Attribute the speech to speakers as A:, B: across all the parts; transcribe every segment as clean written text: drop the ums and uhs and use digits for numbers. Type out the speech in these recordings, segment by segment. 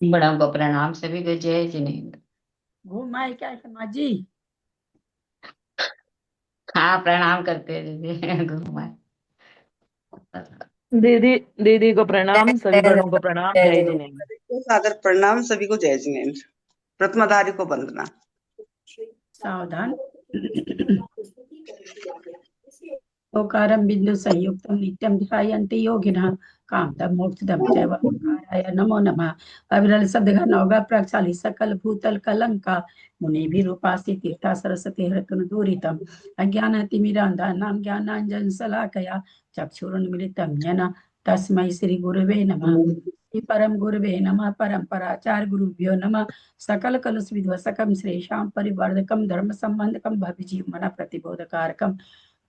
A: बड़ा को प्रणाम, सभी को जय जिनेन्द्र।
B: घूम आए क्या शर्मा जी?
A: हाँ, प्रणाम करते हैं दीदी। घुमाए।
B: दीदी दीदी को प्रणाम, सभी
C: जय
B: बड़ों को प्रणाम,
C: जय
B: जय
C: जय।
B: जिनेन्द्र।
C: सभी को सादर प्रणाम, सभी को जय जिनेन्द्र। प्रथमाधारी को वंदना।
B: सावधान। ओकारं बिंदु संयुक्तं नित्यं ध्यायन्ति योगिनः कामदं मोक्षदं च ओंकाराय नमो नमः। अविरल शब्द नवगा प्रक्षाली सकल भूतल कलंका मुनि भी रूपासी तीर्था सरस्वती हृतन दूरितम अज्ञानतिमिरान्धानां ज्ञानाञ्जन शलाकया चक्षुरुन्मिलितं येन तस्मै श्री गुरुवे नमः। श्री परम गुरुवे नमः। परम्पराचार्य गुरुभ्यो नमः। सकल कलुष विध्वसकम श्रेषां परिवर्धकम धर्म संबंधकम भवि जीवमन प्रतिबोधकारकम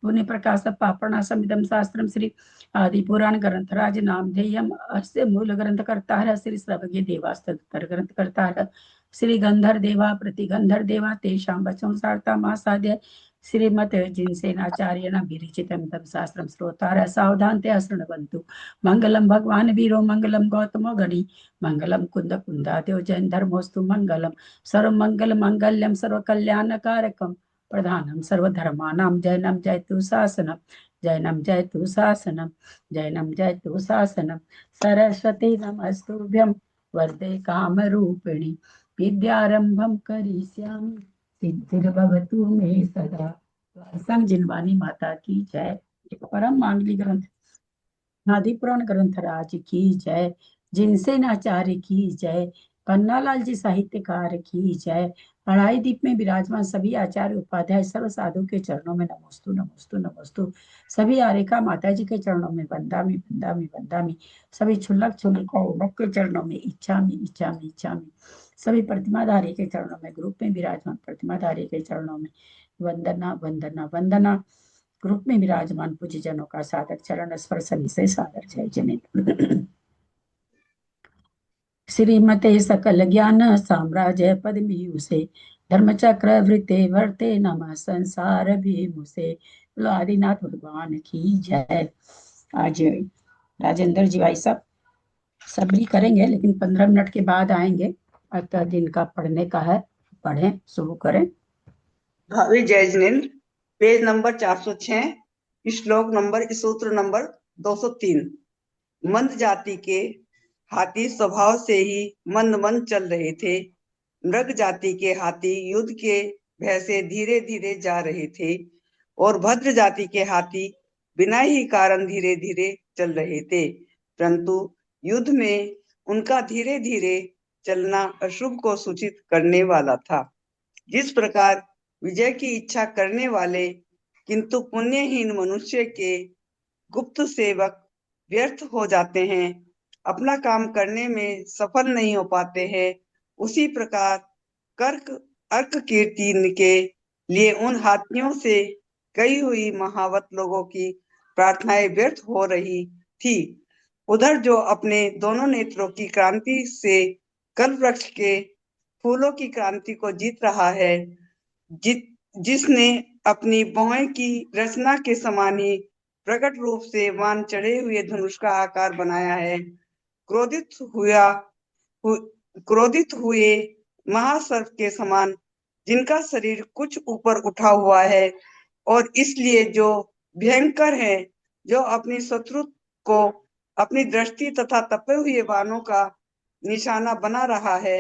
B: पुण्य प्रकाश पापणासमिदं शास्त्रम श्री आदि पुराण ग्रंथराज नामधेयम अस्य मूल ग्रंथ करता है श्री सर्वज्ञ देवास्तर ग्रंथ करता है श्री गंधर देवा प्रतिगंधर देवा तेषां वचन सारता मासाद्य श्रीमत जिनसेनाचार्य विरचितम तम शास्त्रम श्रोतार सावधान ते शृण्वन्तु मंगलम भगवान वीरो मंगलम गौतमो गणि मंगलम कुंद कुंदादेव जैन धर्मोस्तु मंगलम सर्व मंगल मंगल्यम सर्व कल्याण कारकम प्रधानम सर्वधर्माणां जैनम जयतु शासनम जैनम जयतु शासनम जैनम जयतु शासनम सरस्वती नमस्तुभ्यं वरदे कामरूपिणी विद्यारंभम करिष्यामि सिद्धिर्भवतु मे सदा। संग जिनवानी माता की जय। परम मांगलिक ग्रंथ आदि पुराण ग्रंथराज की जय। जिनसेनाचार्य की जय। पन्नालाल जी साहित्यकार की जय। अढ़ाई दीप में विराजमान सभी आचार्य उपाध्याय सर्व साधु के चरणों में नमोस्तु नमोस्तु नमोस्तु। सभी आरेखा माता जी के चरणों में वंदामि वंदामि वंदामि। सभी क्षुल्लक क्षुल्लक के चरणों में इच्छामि इच्छामि इच्छामि। सभी प्रतिमाधारी के चरणों में ग्रुप में विराजमान प्रतिमाधारी के चरणों में वंदना वंदना वंदना। ग्रुप में विराजमान पूज्य जनों का सादर चरण स्पर्श से सादर जय जिनेन्द्र। श्रीमते सकल ज्ञान साम्राज्य पदमी से धर्मचक्र वृत्ते वर्ते नमः संसार भी मुसे। बोलो आदिनाथ भगवान की जय। आज राजेंद्र जी भाई साहब सब्री करेंगे लेकिन 15 मिनट के बाद आएंगे। अतः जिनका पढ़ने का है पढ़ें, शुरू करें।
C: भावी जय जिनेन्द्र। पेज नंबर 406, श्लोक नंबर, सूत्र नंबर 203। मंद जाति के हाथी स्वभाव से ही मंद मंद चल रहे थे। मृग जाति के हाथी युद्ध के भय से धीरे धीरे जा रहे थे और भद्र जाति के हाथी बिना ही कारण धीरे धीरे चल रहे थे। परंतु युद्ध में उनका धीरे धीरे चलना अशुभ को सूचित करने वाला था। जिस प्रकार विजय की इच्छा करने वाले किंतु पुण्यहीन मनुष्य के गुप्त सेवक व्यर्थ हो जाते हैं, अपना काम करने में सफल नहीं हो पाते हैं, उसी प्रकार कर्क अर्क कीर्ति के लिए उन हाथियों से गई हुई महावत लोगों की प्रार्थनाएं व्यर्थ हो रही थी। उधर जो अपने दोनों नेत्रों की क्रांति से कल्प वृक्ष के फूलों की क्रांति को जीत रहा है, जिसने अपनी भौहें की रचना के समान ही प्रकट रूप से मान चढ़े हुए धनुष का आकार बनाया है, क्रोधित हुआ हु, क्रोधित हुए महासर्प के समान जिनका शरीर कुछ ऊपर उठा हुआ है और इसलिए जो भयंकर है, जो अपनी शत्रु को अपनी दृष्टि तथा तपे हुए बाणों का निशाना बना रहा है,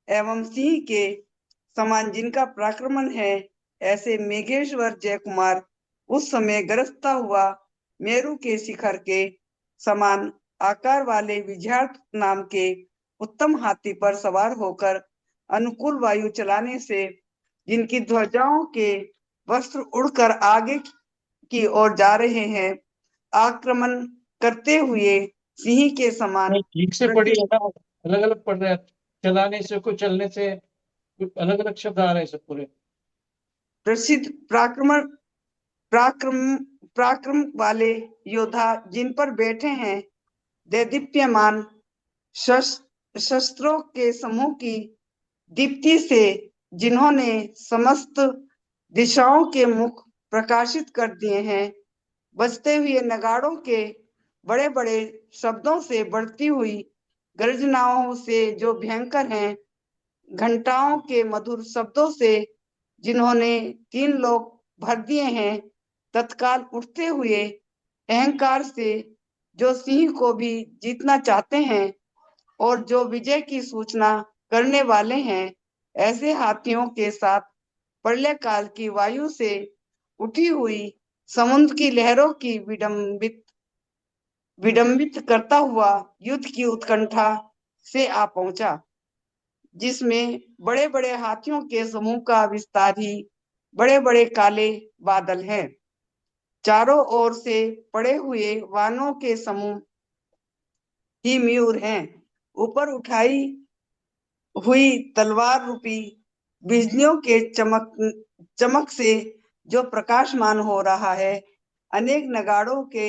C: एवं सिंह के समान जिनका पराक्रमण है, ऐसे मेघेश्वर जयकुमार उस समय गरजता हुआ मेरु के शिखर के समान आकार वाले विजयार्थ नाम के उत्तम हाथी पर सवार होकर अनुकूल वायु चलाने से जिनकी ध्वजाओं के वस्त्र उड़कर आगे की ओर जा रहे हैं, आक्रमण करते हुए सिंह के समान
D: नहीं, ठीक से पढ़िए ना। अलग अलग पढ़ रहे हैं। चलाने से कुछ, चलने से कुछ, अलग अलग शब्द आ रहे हैं सब पूरे।
C: प्रसिद्ध पराक्रम पराक्रम पराक्रम वाले योद्धा जिन पर बैठे हैं, देदीप्यमान शस्त्रों के समूह की दीप्ति से जिन्होंने समस्त दिशाओं के मुख प्रकाशित कर दिए हैं, बजते हुए नगाड़ों के बड़े बड़े शब्दों से बढ़ती हुई गर्जनाओं से जो भयंकर हैं, घंटाओं के मधुर शब्दों से जिन्होंने 3 लोक भर दिए हैं, तत्काल उठते हुए अहंकार से जो सिंह को भी जीतना चाहते हैं और जो विजय की सूचना करने वाले हैं, ऐसे हाथियों के साथ प्रलय काल की वायु से उठी हुई समुद्र की लहरों की विडंबित करता हुआ युद्ध की उत्कंठा से आ पहुंचा, जिसमें बड़े बड़े हाथियों के समूह का विस्तार ही बड़े बड़े काले बादल हैं। चारों ओर से पड़े हुए वानों के समूह ही मयूर हैं। ऊपर उठाई हुई तलवार रूपी बिजलियों के चमक से जो प्रकाशमान हो रहा है, अनेक नगाड़ों के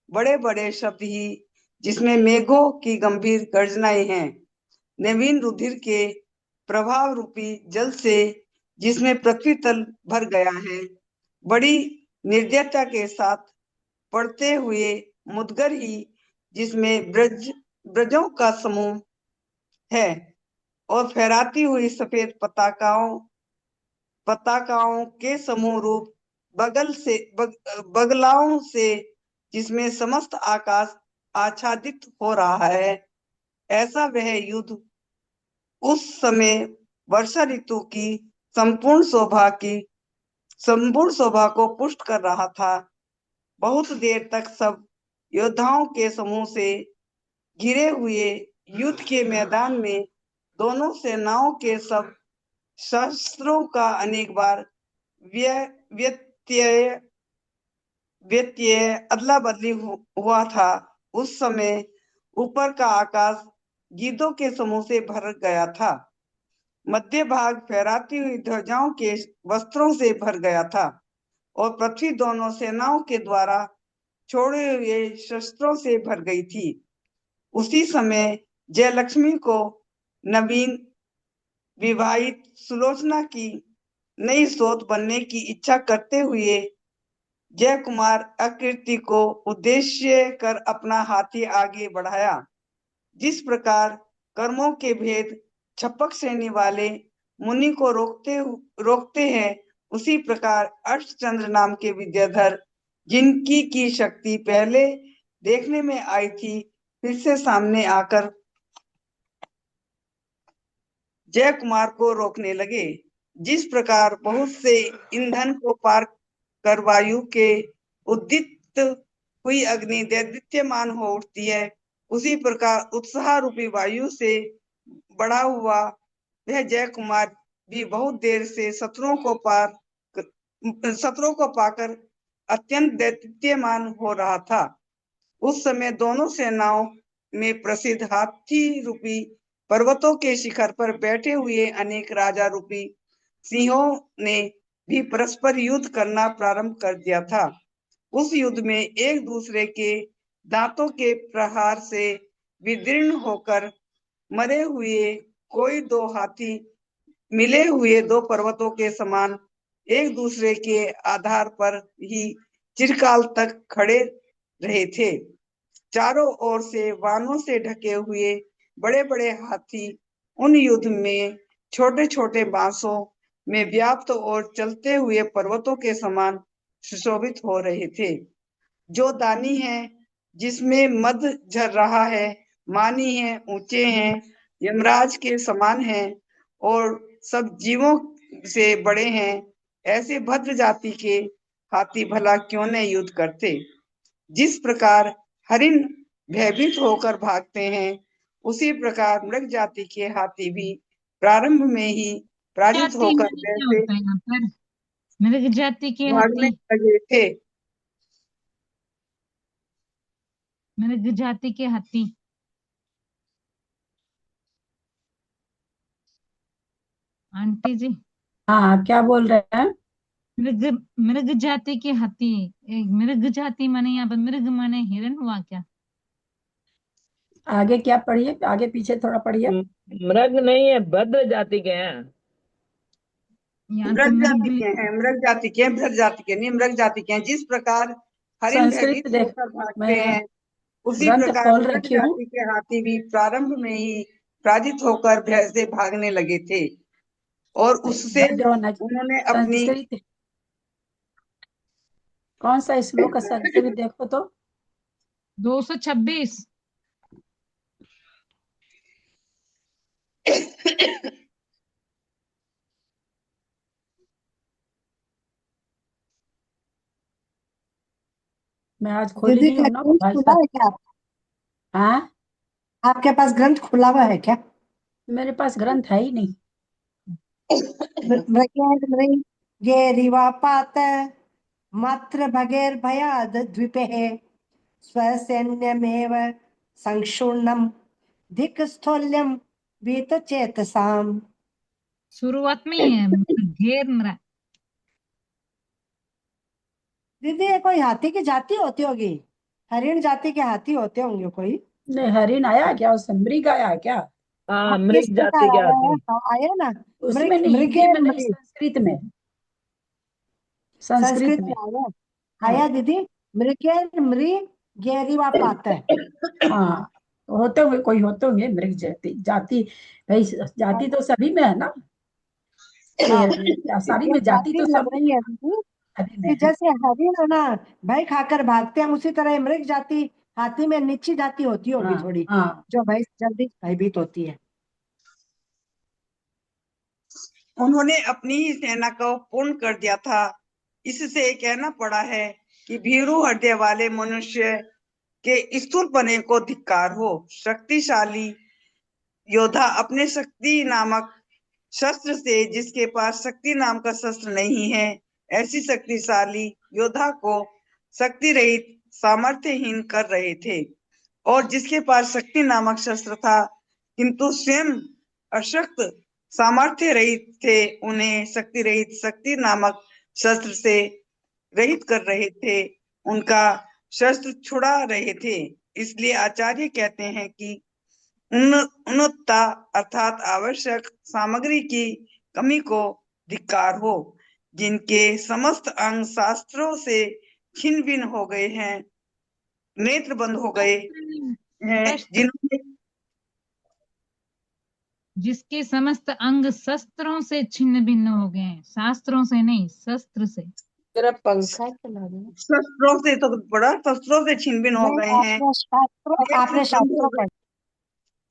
C: बड़े बड़े शब्द ही जिसमें मेघों की गंभीर गर्जनाएं हैं। नवीन रुधिर के प्रभाव रूपी जल से जिसमें पृथ्वी तल भर गया है, बड़ी निर्दयता के साथ पड़ते हुए मुदगर ही जिसमें ब्रजों का समूह है और फहराती हुई सफेद पताकाओं के समूह रूप बगलाओं से जिसमें समस्त आकाश आच्छादित हो रहा है, ऐसा वह युद्ध उस समय वर्षा ऋतु की संपूर्ण शोभा को पुष्ट कर रहा था। बहुत देर तक सब योद्धाओं के समूह से घिरे हुए युद्ध के मैदान में दोनों सेनाओं के सब शस्त्रों का अनेक बार व्यत्यय अदला बदली हुआ था। उस समय ऊपर का आकाश गीदों के समूह से भर गया था। मध्य भाग फहराती हुई ध्वजाओं के वस्त्रों से भर गया था और पृथ्वी दोनों सेनाओं के द्वारा छोड़े हुए शस्त्रों से भर गई थी। उसी समय जयलक्ष्मी को नवीन विवाहित सुलोचना की नई सोत बनने की इच्छा करते हुए जय कुमार अकृति को उद्देश्य कर अपना हाथी आगे बढ़ाया। जिस प्रकार कर्मों के भेद छपक श्रेणी वाले मुनि को रोकते हैं, उसी प्रकार अष्टचंद्र नाम के विद्याधर जिनकी की शक्ति पहले देखने में आई थी, फिर से सामने आकर जय कुमार को रोकने लगे। जिस प्रकार बहुत से ईंधन को पार कर वायु के उद्दीप्त हुई अग्नि दैदीप्यमान हो उठती है, उसी प्रकार उत्साह रूपी वायु से बढ़ा हुआ वह जय कुमार भी बहुत देर से शत्रुओं को पाकर अत्यंत दैदीप्यमान हो रहा था। उस समय दोनों सेनाओं में प्रसिद्ध हाथी रूपी पर्वतों के शिखर पर बैठे हुए अनेक राजा रूपी सिंहों ने भी परस्पर युद्ध करना प्रारंभ कर दिया था। उस युद्ध में एक दूसरे के दांतों के प्रहार से विदीर्ण होकर मरे हुए कोई दो हाथी मिले हुए दो पर्वतों के समान एक दूसरे के आधार पर ही चिरकाल तक खड़े रहे थे। चारों ओर से वानों से ढके हुए बड़े बड़े हाथी उन युद्ध में छोटे छोटे बांसों में व्याप्त और चलते हुए पर्वतों के समान सुशोभित हो रहे थे। जो दानी है, जिसमें मद झर रहा है, मानी है, ऊंचे हैं, यमराज के समान हैं और सब जीवों से बड़े हैं, ऐसे भद्र जाति के हाथी भला क्यों न युद्ध करते। जिस प्रकार हरिण भयभीत होकर भागते हैं, उसी प्रकार मृग जाति के हाथी भी प्रारंभ में ही पराजित होकर वैसे
E: मृग जाति के
C: भागने
E: हाथी,
C: लगे थे।
E: मृग जाति के हाथी, आंटी जी।
B: हाँ, क्या बोल रहे हैं?
E: मृग जाति के हाथी, मृग जाति माने यहाँ पर मृग माने हिरण हुआ क्या?
B: आगे क्या पढ़िए, आगे पीछे थोड़ा पढ़िए।
F: मृग नहीं है, भद्र जाति के हैं।
E: यहाँ तो
C: मृग जाति
E: मृग,
C: के हैं, मृग जाति के, भद्र जाति के नहीं, मृग जाति के हैं। जिस प्रकार हरिण
B: संस्कृत
C: भयभीत
B: देख,
C: होकर भागते
B: मैं
C: हैं, उसी
B: ग्रंथ
C: प्रकार
B: खोल
C: मृग
B: रखी हूँ।
C: जाति के हाथी भी प्रारंभ में ही पराजित होकर भय से भागने लगे थे और उससे
B: भद्र होना
C: उन्होंने अपनी
B: संस्कृत कौन सा श्लोक का संस्कृत देखो तो
E: 226।
B: मैं आज खोली
G: दीदी
B: नहीं
G: का
B: हूँ ना
G: ग्रंथ
B: भाई
G: खुला
B: साहब।
G: है क्या?
B: हाँ,
G: आपके पास ग्रंथ खुला हुआ है क्या?
B: मेरे पास ग्रंथ है ही नहीं।
G: मृगेरिवापात मात्र भगैर्भयाद् द्विपेः स्वसैन्यमेव संक्षुण्णं धिक् स्थौल्यं वीतचेतसाम्।
E: शुरुआत में ही है घेर मृग।
G: दीदी ये कोई हाथी की जाति होती होगी, हरिण जाति के हाथी होते होंगे कोई।
B: नहीं, हरिण आया क्या? उस मृग आया क्या?
G: हाँ,
F: हाँ,
G: किस
F: मृग जाति
G: प्रकार
F: के
G: आया है?
F: हाथी।
G: हाँ, आया ना।
B: उसमें नहीं,
G: मृगे
B: हिंदी में नहीं,
G: मृग
B: संस्कृत में। संस्कृत
G: संस्कृत
B: में।
G: में आया।
B: हाँ
G: आया दीदी, मृगे मृगेरिवापात।
B: हाँ, होते होंगे, कोई होते होंगे मृग जाति। जाति भाई, जाति तो सभी में है ना।
G: हाँ,
B: ये सारी
G: ये
B: में जाति
G: जाति
B: तो
G: लग
B: सब में
G: रही है दीदी
B: सभी में
G: कि
B: है।
G: जैसे हरिण है ना भय खाकर भागते हैं, उसी तरह ये मृग जाति हाथी में नीची जाति होती होगी
B: हाँ
G: थोड़ी,
B: हाँ।
G: जो भय जल्दी भयभीत होती है।
C: उन्होंने अपनी ही सेना को पूर्ण कर दिया था। इससे कहना पड़ा है कि भीरू हृदय वाले मनुष्य के स्थूलपने को धिक्कार हो। शक्तिशाली योद्धा अपने शक्ति नामक शस्त्र से, जिसके पास शक्ति नाम का शस्त्र नहीं है, ऐसी शक्तिशाली योद्धा को शक्ति रहित सामर्थ्यहीन कर रहे थे, और जिसके पास शक्ति नामक शस्त्र था किंतु स्वयं अशक्त सामर्थ्य रहित थे, उन्हें शक्ति रहित शक्ति नामक शस्त्र से रहित कर रहे थे, उनका शस्त्र छुड़ा रहे थे। इसलिए आचार्य कहते हैं कि उन्नतता अर्थात आवश्यक सामग्री की कमी को धिक्कार हो, जिनके समस्त अंग शास्त्रों से छिन्न भिन्न हो गए हैं, नेत्र बंद हो गए हैं, जिन्होंने
E: जिसके समस्त अंग शस्त्रों से छिन्न भिन्न हो गए हैं, शास्त्रों से नहीं, शस्त्र से।
G: तेरा पंखा चला रहा है।
C: शस्त्रों से तो बड़ा शस्त्रों से छिन्न भिन्न हो
G: नहीं,
C: गए हैं,
G: आपने
C: नेत्र बंद हो
G: शास्त्रों
C: गए,
G: पढ़।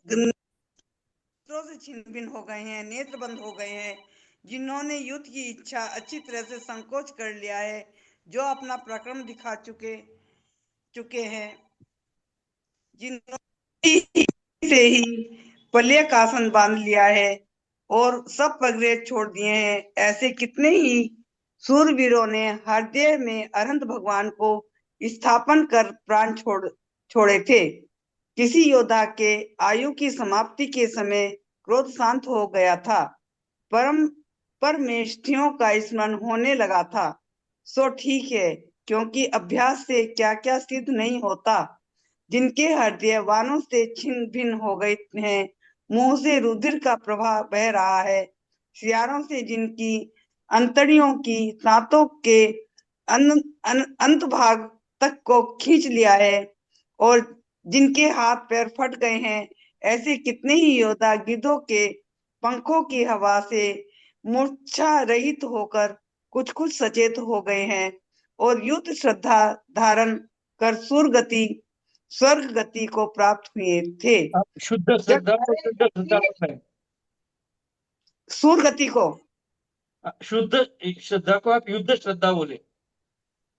C: शस्त्रों से छिन्न भिन्न हो गए हैं, नेत्र बंद हो गए हैं, जिन्होंने युद्ध की इच्छा अच्छी तरह से संकोच कर लिया है, जो अपना पराक्रम दिखा चुके हैं, जिन्होंने से ही पल्ले का आसन बांध लिया है और सब पगड़े छोड़ दिए हैं, ऐसे कितने ही सूरवीरों ने हृदय में अनंत भगवान को स्थापन कर प्राण छोड़े थे। किसी योद्धा के आयु की समाप्ति के समय क्रोध शांत हो गया था, परमेष्ठियों का स्मरण होने लगा था। सो ठीक है, क्योंकि अभ्यास से क्या क्या सिद्ध नहीं होता। जिनके हृदय वानों से छिन्न भिन्न हो गए हैं, मुंह से रुधिर का प्रवाह बह रहा है, सियारों से जिनकी अंतड़ियों की दांतों के अंत भाग तक को खींच लिया है, और जिनके हाथ पैर फट गए हैं, ऐसे कितने ही योद्धा गिद्धों के पंखों की हवा से मूर्छा रहित होकर कुछ कुछ सचेत हो गए हैं, और युद्ध श्रद्धा धारण कर स्वर्ग गति को प्राप्त हुए थे।
D: शुद्ध श्रद्धा और शुद्ध श्रद्धा में
C: सूर गति को,
D: शुद्ध श्रद्धा को आप युद्ध श्रद्धा बोले।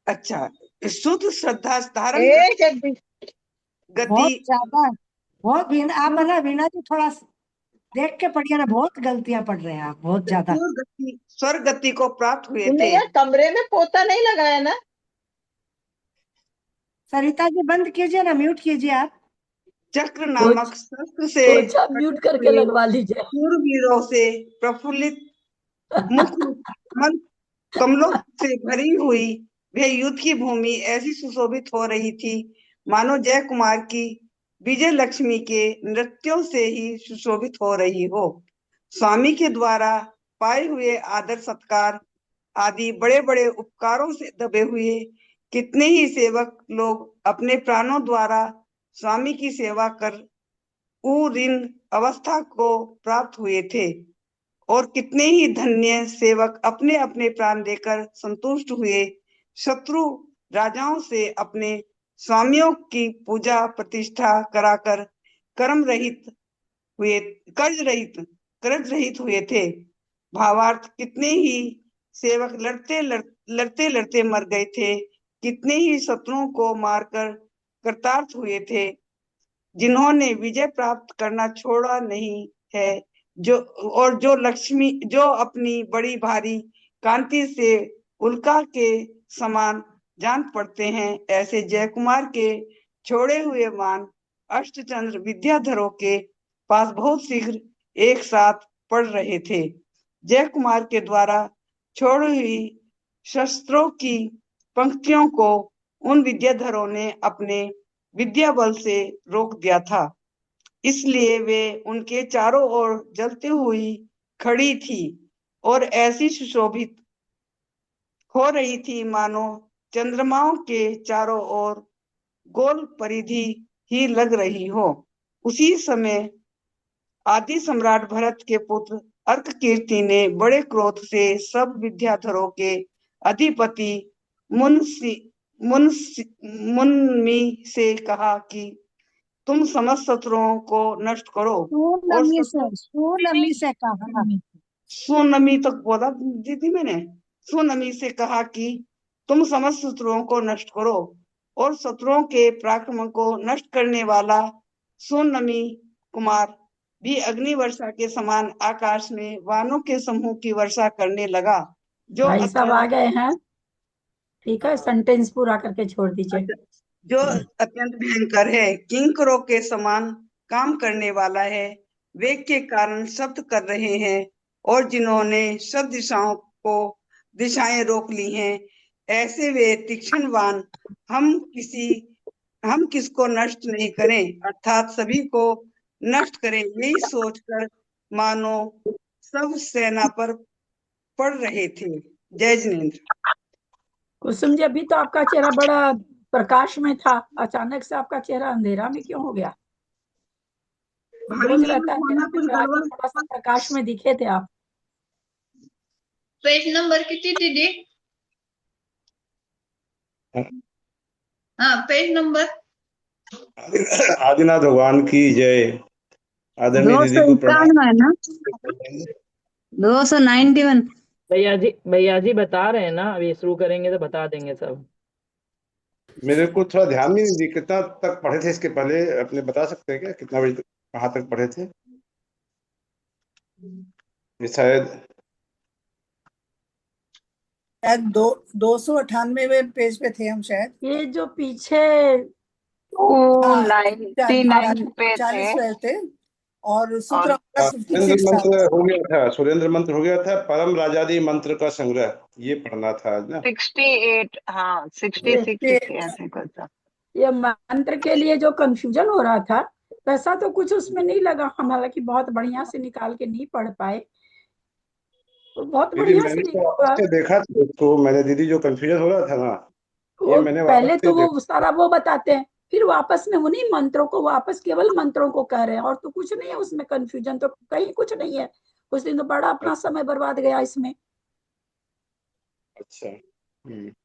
C: अच्छा, शुद्ध श्रद्धा धारण
G: बहुत
C: गति,
G: ज्यादा, बहुत आप ना वीणा जी थोड़ा देख के पढ़िए ना, बहुत गलतियां पढ़ रहे हैं आप, बहुत ज्यादा।
C: स्वर्ग गति को प्राप्त हुए थे।
H: यार कमरे में पोता नहीं लगाया ना?
G: सरिता जी बंद कीजिए ना, म्यूट कीजिए आप।
C: चक्र नामक शस्त्र से
B: पोछा म्यूट करके लगवा लीजिए।
C: सूरवीरों से प्रफुल्लित मुख मन कमलों से भरी हुई वह युद्ध की भूमि ऐसी सुशोभित हो रही थी, मानो जय कुमार की विजय लक्ष्मी के नृत्यों से ही सुशोभित हो रही हो। स्वामी के द्वारा पाए हुए आदर सत्कार आदि बड़े बड़े उपकारों से दबे हुए कितने ही सेवक लोग अपने प्राणों द्वारा स्वामी की सेवा कर ऊरीन अवस्था को प्राप्त हुए थे और कितने ही धन्य सेवक अपने अपने प्राण देकर संतुष्ट हुए। शत्रु राजाओं से अपने स्वामियों की पूजा प्रतिष्ठा कराकर कर्ज रहित हुए थे। भावार्थ, कितने ही सेवक लड़ते लड़ते मर गए थे, कितने ही शत्रुओं को मारकर कृतार्थ हुए थे, जिन्होंने विजय प्राप्त करना छोड़ा नहीं है, जो अपनी बड़ी भारी कांति से उल्का के समान जान पड़ते हैं, ऐसे जयकुमार के छोड़े हुए मान अष्टचंद्र विद्याधरों के पास बहुत शीघ्र एक साथ पड़ रहे थे। जयकुमार के द्वारा छोड़ी हुई शस्त्रों की पंक्तियों को उन विद्याधरों ने अपने विद्या बल से रोक दिया था, इसलिए वे उनके चारों ओर जलती हुई खड़ी थी और ऐसी सुशोभित हो रही थी मानो चंद्रमाओं के चारों ओर गोल परिधि ही लग रही हो। उसी समय आदि सम्राट भरत के पुत्र अर्ककीर्ति ने बड़े क्रोध से सब विद्याधरों के अधिपति मुन्मी से कहा कि तुम समस्त शत्रुओं को नष्ट करो। और
G: सोनमी से कहा,
C: सोनमी तक बोला दीदी मैंने, सोनमी से कहा कि तुम समस्त शत्रुओं को नष्ट करो। और शत्रुओं के पराक्रम को नष्ट करने वाला सोनमी कुमार भी अग्नि वर्षा के समान आकाश में वानों के समूह की वर्षा करने लगा, जो
B: भाई साहब आ गए हैं, ठीक है, सेंटेंस पूरा करके छोड़ दीजिए।
C: जो अत्यंत भयंकर है, किंकरों के समान काम करने वाला है, वेग के कारण शब्द कर रहे हैं और जिन्होंने सब दिशाएं रोक ली हैं, ऐसे वे तीक्ष्ण बाण हम किसको नष्ट नहीं करें, अर्थात सभी को नष्ट करें, यही सोचकर मानो सब सेना पर पड़ रहे थे। जय जिनेन्द्र।
B: कुसुम जी, अभी तो आपका चेहरा बड़ा प्रकाश में था, अचानक से आपका चेहरा अंधेरा में क्यों हो गया? रोज रहता है मेरा
C: कुछ
B: चेहरा, आज
C: गड़बड़।
B: थोड़ा सा प्रकाश में दिखे थे आप।
I: पेज नंबर कितनी दीदी? हाँ, पेज नंबर।
J: आदिनाथ भगवान की जय। आदरणीय दीदी को प्रणाम।
K: है ना, 291।
F: भैया जी बता रहे हैं ना, अभी शुरू करेंगे तो बता देंगे सब।
J: मेरे को थोड़ा ध्यान नहीं दी, कितना तक पढ़े थे इसके पहले, अपने बता सकते हैं क्या, कितना बजे तक, कहाँ तक पढ़े थे? ये शायद
G: 298वें पेज पे थे हम शायद।
B: ये जो पीछे
G: हाँ,
K: 99 पे थे
G: 40 थे और सूत्र
J: सुरेंद्र
G: 56 था।
J: मंत्र हो गया था, सुरेंद्र मंत्र हो गया था, परम राजादी मंत्र का संग्रह, ये पढ़ना था आज ना।
K: 68, हाँ 66 ऐसे कुछ था।
B: ये मंत्र के लिए जो कंफ्यूजन हो रहा था, वैसा तो कुछ उसमें नहीं लगा। हम हालांकि बहुत बढ़िया से निकाल के नहीं पढ़ पाए, तो बहुत
J: दीदी
B: बढ़िया से
J: मैंने तो
B: लिखा
J: वापस
B: हुआ।
J: से देखा था उसको, मैंने दीदी जो कंफ्यूजन हो रहा था ना, ये
B: वो
J: मैंने
B: पहले
J: वापस से
B: तो वो
J: देखा।
B: सारा वो बताते हैं, फिर वापस में उन्हीं मंत्रों को वापस केवल मंत्रों को कह रहे हैं, और तो कुछ नहीं है उसमें, कंफ्यूजन तो कहीं कुछ नहीं है। उस दिन तो बड़ा अपना समय बर्बाद गया इसमें।
J: अच्छा।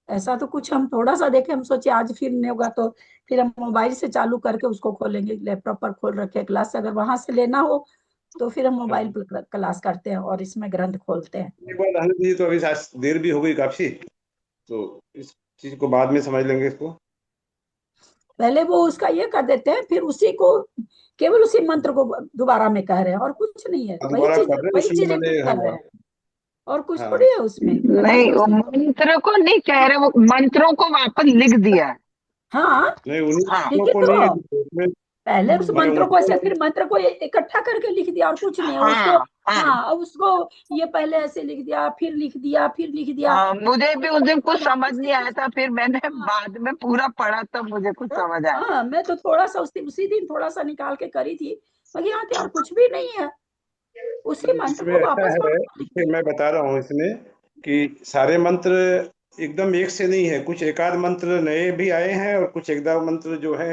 B: ऐसा तो कुछ हम थोड़ा सा देखे, हम सोचे आज फिर नहीं होगा तो फिर हम मोबाइल से चालू करके उसको खोलेंगे, लैपटॉप पर खोल रखे क्लास, अगर वहां से लेना हो तो फिर हम मोबाइल पर क्लास करते हैं और इसमें ग्रंथ खोलते हैं।
J: एक बार रहने दीजिए, तो अभी शायद देर भी हो गई काफी, तो इस चीज को बाद में समझ लेंगे इसको।
B: पहले वो उसका ये कर देते हैं, फिर उसी को केवल उसी मंत्र को दोबारा में कह रहे हैं, और कुछ नहीं है, वही
J: दोबारा
B: चीज
J: कर रहे हैं,
B: वही
J: उसमें
B: चीज
J: मैंने
B: रिपीट कर रहे
J: हाँ
B: हैं, और कुछ
J: हाँ
B: थोड़ी है उसमें।
K: नहीं, वो मंत्र को नहीं कह रहे, वो मंत्रों को वापस लिख दिया है।
B: हाँ
J: नहीं, उन्हीं
K: हाँ,
B: ठीक
J: मंत्रों
B: है,
J: को नहीं
B: तो
J: उसमें
B: पहले उस
J: मैं
B: मंत्र को ऐसे,
J: उनको
B: फिर मंत्र को इकट्ठा करके लिख दिया, और कुछ नहीं है उसको।
K: हाँ, हाँ,
B: हाँ, अब उसको ये पहले ऐसे लिख दिया, फिर लिख दिया, फिर लिख दिया।
K: हाँ, मुझे भी उस दिन कुछ समझ
B: वापस से
K: नहीं आया था, फिर मैंने बाद में पूरा पढ़ा तब मुझे कुछ समझ आया।
B: हाँ, मैं तो थोड़ा सा उसी दिन थोड़ा सा निकाल के करी थी, मगर यहाँ तो यार कुछ भी नहीं है, उसी मंत्र
J: इसमें
B: को
J: ऐसा
B: वापस
J: है,
B: लिख
J: फिर
B: दिया।
J: मैं बता रहा हूँ इसमें कि सारे मंत्र एकदम एक से नहीं है, कुछ एकाध मंत्र नए भी आए हैं और कुछ एकदम मंत्र जो है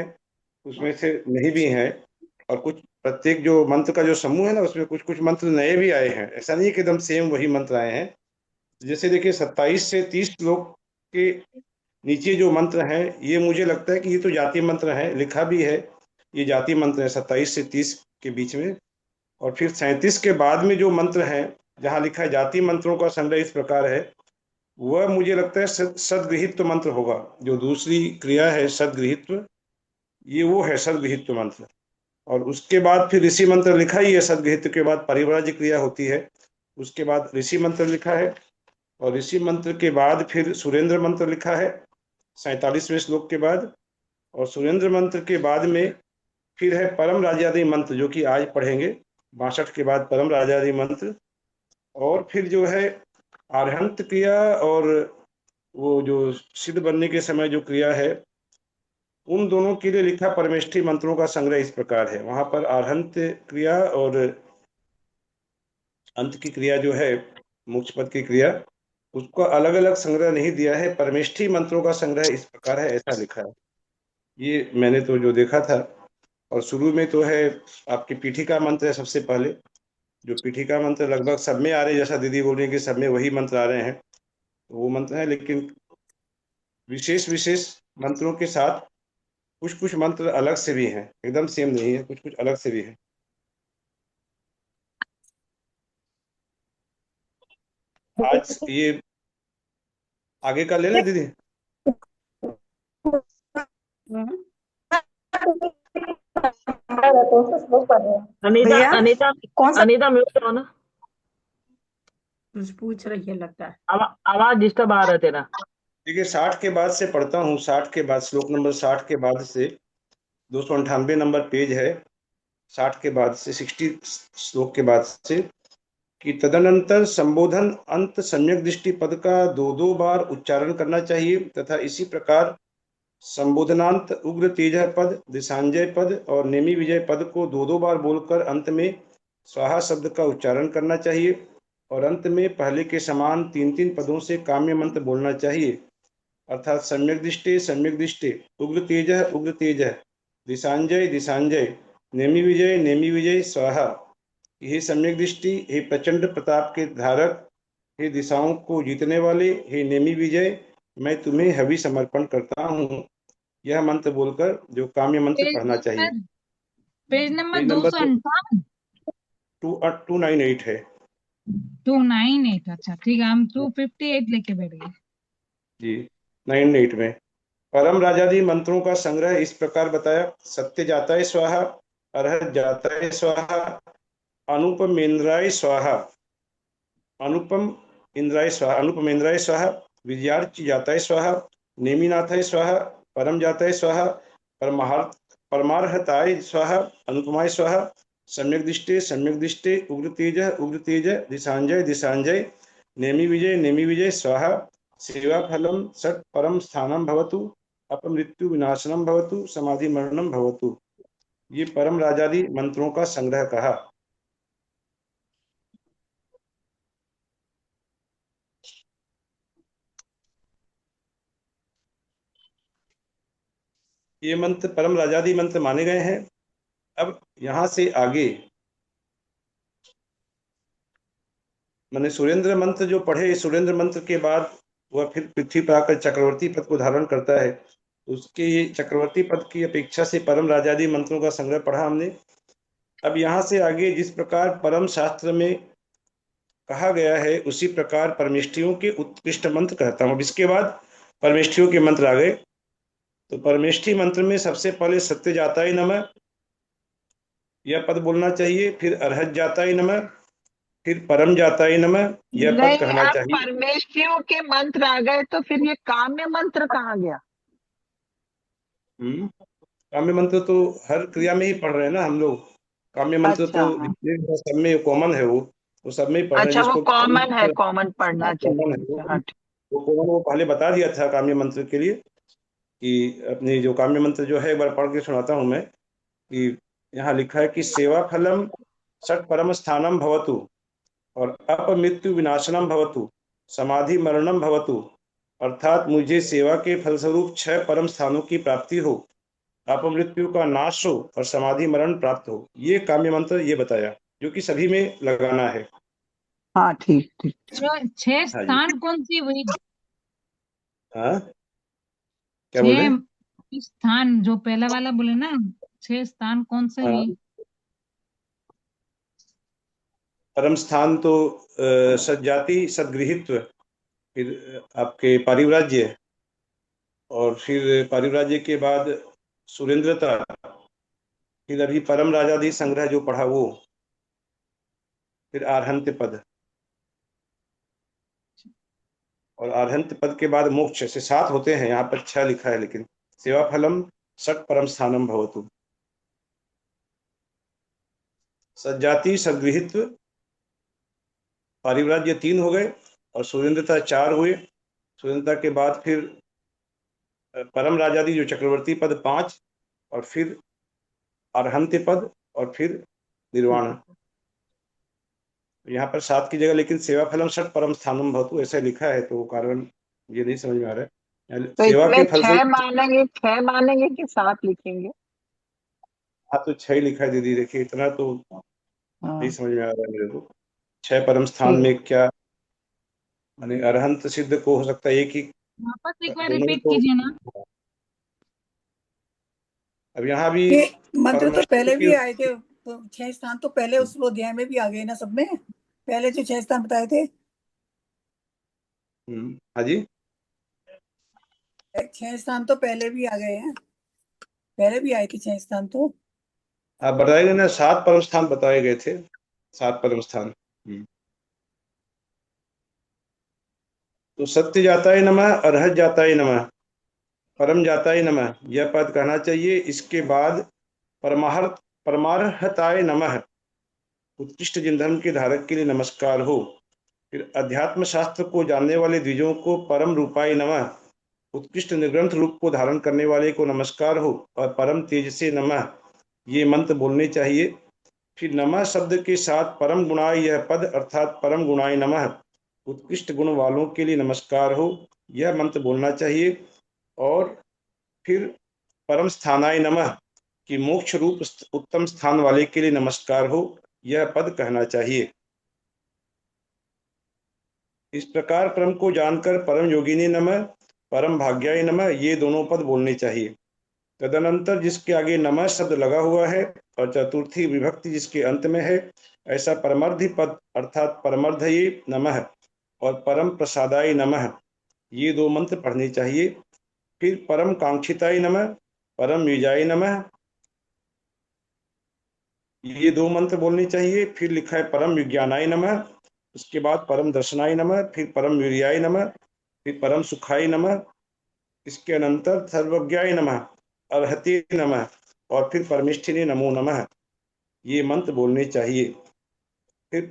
J: उसमें से नहीं भी हैं, और कुछ प्रत्येक जो मंत्र का जो समूह है ना, उसमें कुछ कुछ मंत्र नए भी आए हैं। ऐसा नहीं है कि एकदम सेम वही मंत्र आए हैं। जैसे देखिए 27 से 30 श्लोक के नीचे जो मंत्र हैं, ये मुझे लगता है कि ये तो जाति मंत्र है, लिखा भी है ये जाति मंत्र है 27 से 30 के बीच में। और फिर 37 के बाद में जो मंत्र हैं, जहाँ लिखा है जाति मंत्रों का संग्रह इस प्रकार है, वह मुझे लगता है सदगृहित्व मंत्र होगा। जो दूसरी क्रिया है सदगृहित्व, ये वो है सदगृहित्व मंत्र। और उसके बाद फिर ऋषि मंत्र लिखा ही है, सदगृहित्व के बाद परिव्राज्य क्रिया होती है, उसके बाद ऋषि मंत्र लिखा है। और ऋषि मंत्र के बाद फिर सुरेंद्र मंत्र लिखा है 47वें श्लोक के बाद। और सुरेंद्र मंत्र के बाद में फिर है परम राजादि मंत्र, जो कि आज पढ़ेंगे 62 के बाद परम राजादि मंत्र। और फिर जो है आर्हंत क्रिया और वो जो सिद्ध बनने के समय जो क्रिया है, उन दोनों के लिए लिखा परमेष्ठी मंत्रों का संग्रह इस प्रकार है। वहां पर आर्हंत क्रिया और अंत की क्रिया जो है, मोक्ष पद की क्रिया, उसको अलग अलग संग्रह नहीं दिया है, परमेष्ठी मंत्रों का संग्रह इस प्रकार है, ऐसा लिखा है। ये मैंने तो जो देखा था। और शुरू में तो है आपकी पीठिका मंत्र है सबसे पहले। जो पीठिका मंत्र लगभग सब में आ रहे हैं, जैसा दीदी बोल रही है कि सब में वही मंत्र आ रहे हैं, तो वो मंत्र है। लेकिन विशेष विशेष मंत्रों के साथ कुछ कुछ मंत्र अलग से भी हैं, एकदम सेम नहीं है, कुछ कुछ अलग से भी है। आज ये आगे का ले लें दीदी।
F: अनीता
B: भैया
F: अनीता
B: कौन सा
F: अनीता म्यूट करो ना,
B: कुछ पूछ रही है लगता है।
F: आवाज डिस्टर्ब आ रहा है तेरा।
J: देखिए 60 के बाद से पढ़ता हूँ, 60 के बाद श्लोक नंबर 60 के बाद से 298 नंबर पेज है, 60 के बाद से 60 श्लोक के बाद से, कि तदनंतर संबोधन अंत सम्यक दृष्टि पद का दो दो बार उच्चारण करना चाहिए, तथा इसी प्रकार संबोधनांत उग्र तेज पद, दिशांजय पद और नेमी विजय पद को दो दो बार बोलकर अंत में स्वाहा शब्द का उच्चारण करना चाहिए। और अंत में पहले के समान तीन तीन पदों से काम्य मंत्र बोलना चाहिए, अर्थात सम्यक दृष्टि उग्र तेज, दिशांजय दिशांजय, नेमी विजय स्वाहा। हे सम्यक दृष्टि, हे प्रचंड प्रताप के धारक, हे दिशाओं को जीतने वाले, हे नेमी विजय, मैं तुम्हें हवि समर्पण करता हूँ। यह मंत्र बोलकर जो काम्य मंत्र पढ़ना चाहिए।
E: पेज नंबर
J: पेज नंबर
E: 258
J: 298 है
E: 298। अच्छा ठीक है, हम 258 लेके बैठ गए
J: जी। 98 में परम राजादि मंत्रों का संग्रह इस प्रकार बताया। सत्य जाताय स्वाहा, अरहत जाताय स्वाहा, अनुपमेंद्राय स्वाहा, अनुपमेंद्राय स्वाहा, विजयार्च जाताय स्वाहा, नेमिनाथाय स्वाहा, परम जाताय स्वाहा, परमार्हताय स्वाहा, अनुपमाय स्वाहा, सम्यक दृष्टे उग्र तेज, दिशांजय, नेमि विजय स्वाहा, सेवा फलम सट परम स्थानम भवतु, अपमृत्यु विनाशनम भवतु, समाधि मरणम भवतु। ये परम राजादि मंत्रों का संग्रह कहा। ये मंत्र परम राजादि मंत्र माने गए हैं। अब यहां से आगे मैंने सुरेंद्र मंत्र जो पढ़े, सुरेंद्र मंत्र के बाद वह फिर पृथ्वी पर आकर चक्रवर्ती पद को धारण करता है। उसके ये चक्रवर्ती पद की अपेक्षा से परम राजादि मंत्रों का संग्रह पढ़ा हमने। अब यहाँ से आगे जिस प्रकार परम शास्त्र में कहा गया है, उसी प्रकार परमेष्ठियों के उत्कृष्ट मंत्र कहता हूँ। अब इसके बाद परमेष्ठियों के मंत्र आ गए। तो परमेष्ठी मंत्र में सबसे पहले सत्य जाताय नमः यह पद बोलना चाहिए, फिर अरहत जाताय नमः, फिर परम जाताय नमः यह पद
K: नहीं,
J: कहना
K: अब
J: चाहिए।
K: परमेष्ठियों के मंत्र आ गए तो फिर ये काम्य मंत्र कहाँ गया?
J: काम्य मंत्र तो हर क्रिया में ही पढ़ रहे हैं ना हम लोग। काम्य मंत्र
K: अच्छा,
J: तो
K: हाँ।
J: सब में कॉमन है, वो सब में ही पढ़ रहे हैं।
K: अच्छा, वो
J: जिसको
K: कॉमन है, कॉमन पढ़ना चाहिए,
J: कॉमन है
K: ठीक है, हाँ ठीक।
J: वो कॉमन, वो पहले बता दिया था काम्य मंत्र के लिए कि अपनी जो काम्य मंत्र जो है एक बार पढ़ के सुनाता हूं मैं। कि यहाँ लिखा है कि सेवा फलम षट परम स्थानम भवतु, और अपमृत्यु विनाशनम भवतु, समाधि मरणम भवतु, अर्थात मुझे सेवा के फलस्वरूप 6 परम स्थानों की प्राप्ति हो, अपमृत्यु का नाश हो और समाधि मरण प्राप्त हो। ये काम्य मंत्र ये बताया, जो कि सभी में लगाना है।
K: हाँ ठीक ठीक।
E: छह
J: हाँ जी।
E: स्थान कौन सी हुई?
J: हाँ, क्या बोल रहे हैं?
E: छह स्थान जो पहला वाला बोले ना, छह स्थान कौन से
J: हाँ,
E: हुई?
J: परम स्थान तो सज्जाति सदगृहित्व, फिर आपके पारिव्राज्य, और फिर पारिव्राज्य के बाद सुरेंद्रता, फिर अभी परम राजाधि संग्रह जो पढ़ा वो, फिर आर्हंत पद, और आर्हंत पद के बाद मोक्ष से 7 होते हैं। यहाँ पर 6 लिखा है, लेकिन सेवा फलम षट परम स्थानम भवतु। सज्जाति सदगृहित्व पारिव्राज्य 3 हो गए, और सुरेंद्रता 4 हुए। सुरेंद्रता के बाद फिर परम राजादि जो चक्रवर्ती पद 5, और फिर अरहंत पद, और फिर निर्वाण। यहाँ पर 7 की जगह लेकिन सेवा फलम षट परम स्थानम भवतु ऐसा लिखा है, तो कारण ये नहीं समझ में आ रहा है।
K: तो
J: सेवा के
K: इसमें
J: फल से
K: 6 मानेंगे कि 7 लिखेंगे?
J: हाँ, तो 6 लिखा है दीदी, देखिए इतना तो
K: हाँ
J: नहीं समझ में आ रहा है मेरे को। 6 परम स्थान
K: ठीक।
J: में क्या माने? अरहंत सिद्ध को हो सकता है एक ही,
E: वापस एक बार
J: दोनों
E: रिपीट
J: को।
E: कीजिए ना।
J: अब यहाँ भी
B: ये मंत्र तो
J: परमेश्वर
B: पहले
J: की
B: भी आए थे, तो 6 स्थान तो पहले उस अध्याय में भी आ गए ना, सब में पहले जो 6 स्थान बताए थे।
J: हाँ जी,
B: 6 स्थान तो पहले भी आ गए हैं, पहले भी आए थे 6 स्थान तो।
J: आप बताए गए ना, 7 परम स्थान बताए गए थे, 7 परम स्थान। तो सत्य जाताय नमः, अरहत जाताय नमः, परम जाताय नमः, यह पद कहना चाहिए। इसके बाद परमार्हताय नमः, उत्कृष्ट जिन धर्म के धारक के लिए नमस्कार हो। फिर अध्यात्म शास्त्र को जानने वाले द्विजों को परम रूपाय नमः, उत्कृष्ट निर्ग्रंथ रूप को धारण करने वाले को नमस्कार हो। और परम तेज से नमः, ये मंत्र बोलने चाहिए। फिर नमः शब्द के साथ परम गुणाय यह पद, अर्थात परम गुणाय नमः, उत्कृष्ट गुण वालों के लिए नमस्कार हो, यह मंत्र बोलना चाहिए। और फिर परम स्थानाय नमः, कि मोक्ष रूप उत्तम स्थान वाले के लिए नमस्कार हो, यह पद कहना चाहिए। इस प्रकार परम को जानकर परम योगिनी नमः, परम भाग्याय नमः, ये दोनों पद बोलने चाहिए। तदनंतर जिसके आगे नमः शब्द लगा हुआ है और चतुर्थी विभक्ति जिसके अंत में है, ऐसा परमर्धि पद अर्थात परमर्धये नमः और परम प्रसादाय नमः, ये 2 मंत्र पढ़ने चाहिए। फिर परम कांक्षिताय नमः, परम युजाय नमः, ये 2 मंत्र बोलने चाहिए। फिर लिखा है परम विज्ञानाय नमः, उसके बाद परम दर्शनाय नमः, फिर परम वीर्याय नमः, फिर परम सुखाय नमः, इसके अनंतर सर्वज्ञाय नमः, अर्हते नमः, और फिर परमेष्ठिने नमो नमः, ये मंत्र बोलने चाहिए। फिर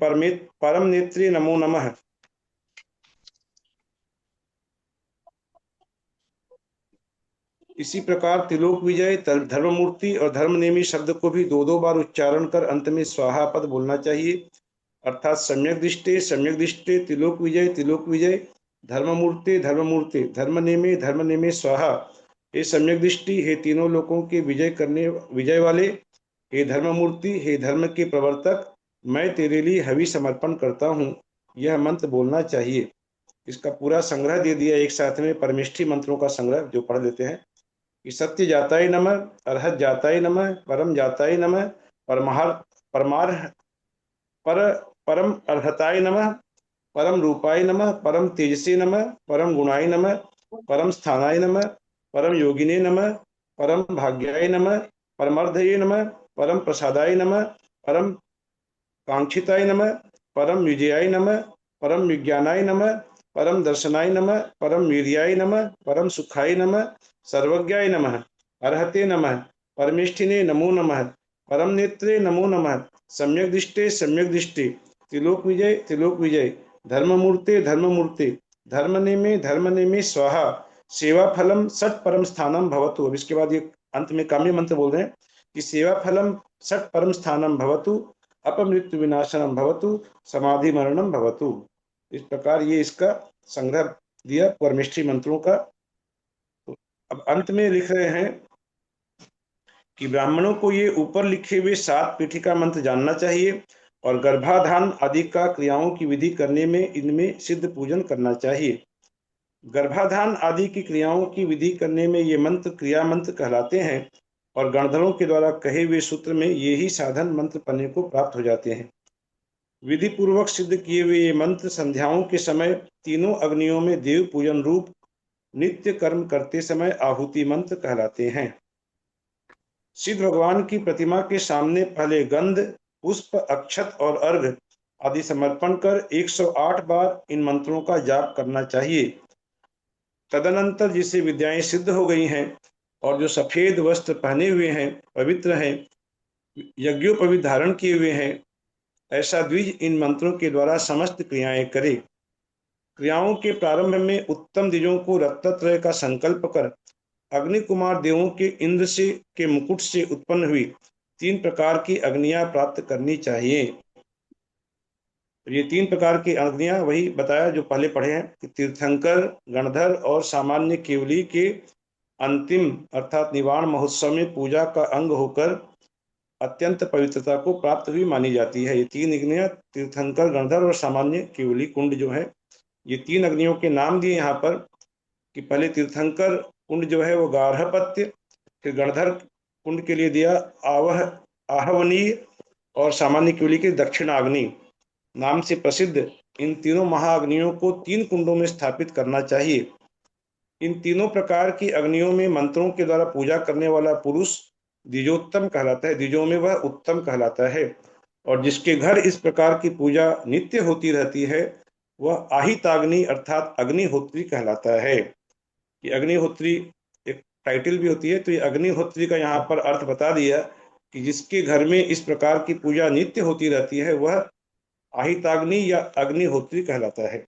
J: परम नेत्रे नमो नमः, इसी प्रकार त्रिलोक विजय, धर्ममूर्ति और धर्मनेमी शब्द को भी 2-2 बार उच्चारण कर अंत में स्वाहा पद बोलना चाहिए, अर्थात सम्यक दृष्टे त्रिलोक विजय, धर्ममूर्ते धर्ममूर्ते, धर्मनेमे स्वाहा। हे सम्यक दृष्टि, हे तीनों लोकों के विजय वाले, हे धर्ममूर्ति, हे धर्म के प्रवर्तक, मैं तेरे लिए हवि समर्पण करता हूँ, यह मंत्र बोलना चाहिए। इसका पूरा संग्रह दे दिया एक साथ में, परमेष्ठी मंत्रों का संग्रह जो पढ़ लेते हैं कि सत्य जाताय नमः, अरहत जाताय नमः, परम जाताय नमः, परम अर्हताय नमः, परम रूपाय नमः, परम तेजसे नमः, परम गुणाय नमः, परम स्थानाय नमः, परम योगिने नमः, परम भाग्याय नमः, परमर्धये नमः, परम प्रसादाय नमः, परम कांक्षिताय नमः, परम विजयाय नमः, परम विज्ञानाय नमः, परम दर्शनाय नमः, परम वीर्याय नमः, परम सुखाय नमः, सर्वज्ञाय नमः, अर्हते नमः, परमेष्ठिने नमो नमः, परम नेत्रे नमो नमः, सम्यक दृष्टे, त्रिलोक विजय, धर्ममूर्ते, धर्मनेमे स्वाहा, सेवा फलम षट परम स्थानम भवतु। अब इसके बाद ये अंत में काम्य मंत्र बोल रहे हैं कि सेवा फलम षट परम स्थानम भवतु, अपमृत्यु विनाशनम भवतु, समाधि मरणम भवतु। इस प्रकार ये इसका संग्रह दिया परमेष्ठी मंत्रों का। अब अंत में लिख रहे हैं कि ब्राह्मणों को ये ऊपर लिखे हुए 7 पीठिका मंत्र जानना चाहिए और गर्भाधान आदि का क्रियाओं की विधि करने में इनमें सिद्ध पूजन करना चाहिए। गर्भाधान आदि की क्रियाओं की विधि करने में ये मंत्र क्रिया मंत्र कहलाते हैं और गणधरों के द्वारा कहे हुए सूत्र में ये ही साधन मंत्र पढ़ने को प्राप्त हो जाते हैं। विधि पूर्वक सिद्ध किए हुए ये मंत्र संध्याओं के समय तीनों अग्नियों में देव पूजन रूप नित्य कर्म करते समय आहुति मंत्र कहलाते हैं। सिद्ध भगवान की प्रतिमा के सामने पहले गंध, पुष्प, अक्षत और अर्घ आदि समर्पण कर 108 बार इन मंत्रों का जाप करना चाहिए। तदनंतर जिसे विद्याएं सिद्ध हो गई हैं और जो सफेद वस्त्र पहने हुए हैं, पवित्र हैं, यज्ञोपवीत धारण किए हुए हैं, ऐसा द्विज इन मंत्रों के द्वारा समस्त क्रियाएं करे। क्रियाओं के प्रारंभ में उत्तम द्विजों को रत्नत्रय का संकल्प कर अग्नि कुमार देवों के इंद्र से के मुकुट से उत्पन्न हुई 3 प्रकार की अग्नियां प्राप्त करनी चाहिए। ये 3 प्रकार की अग्नियां वही बताया जो पहले पढ़े हैं कि तीर्थंकर, गणधर और सामान्य केवली के अंतिम अर्थात निवाण महोत्सव में पूजा का अंग होकर अत्यंत पवित्रता को प्राप्त हुई मानी जाती है। ये 3 अग्नियां तीर्थंकर, गणधर और सामान्य केवली कुंड जो है, ये 3 अग्नियों के नाम दिए यहाँ पर कि पहले तीर्थंकर कुंड जो है वो गार्हपत्य, फिर गणधर कुंड के लिए दिया आहवनीय और सामान्य केवली के दक्षिणाग्नि नाम से प्रसिद्ध इन तीनों महाअग्नियों को 3 कुंडों में स्थापित करना चाहिए। इन तीनों प्रकार की अग्नियों में मंत्रों के द्वारा पूजा करने वाला पुरुष द्विजोत्तम कहलाता है, द्विजों में वह उत्तम कहलाता है। और जिसके घर इस प्रकार की पूजा नित्य होती रहती है वह आहिताग्नि अर्थात अग्निहोत्री कहलाता है। ये अग्निहोत्री एक टाइटल भी होती है, तो ये अग्निहोत्री का यहाँ पर अर्थ बता दिया कि जिसके घर में इस प्रकार की पूजा नित्य होती रहती है वह आहिताग्नि या अग्निहोत्री कहलाता है।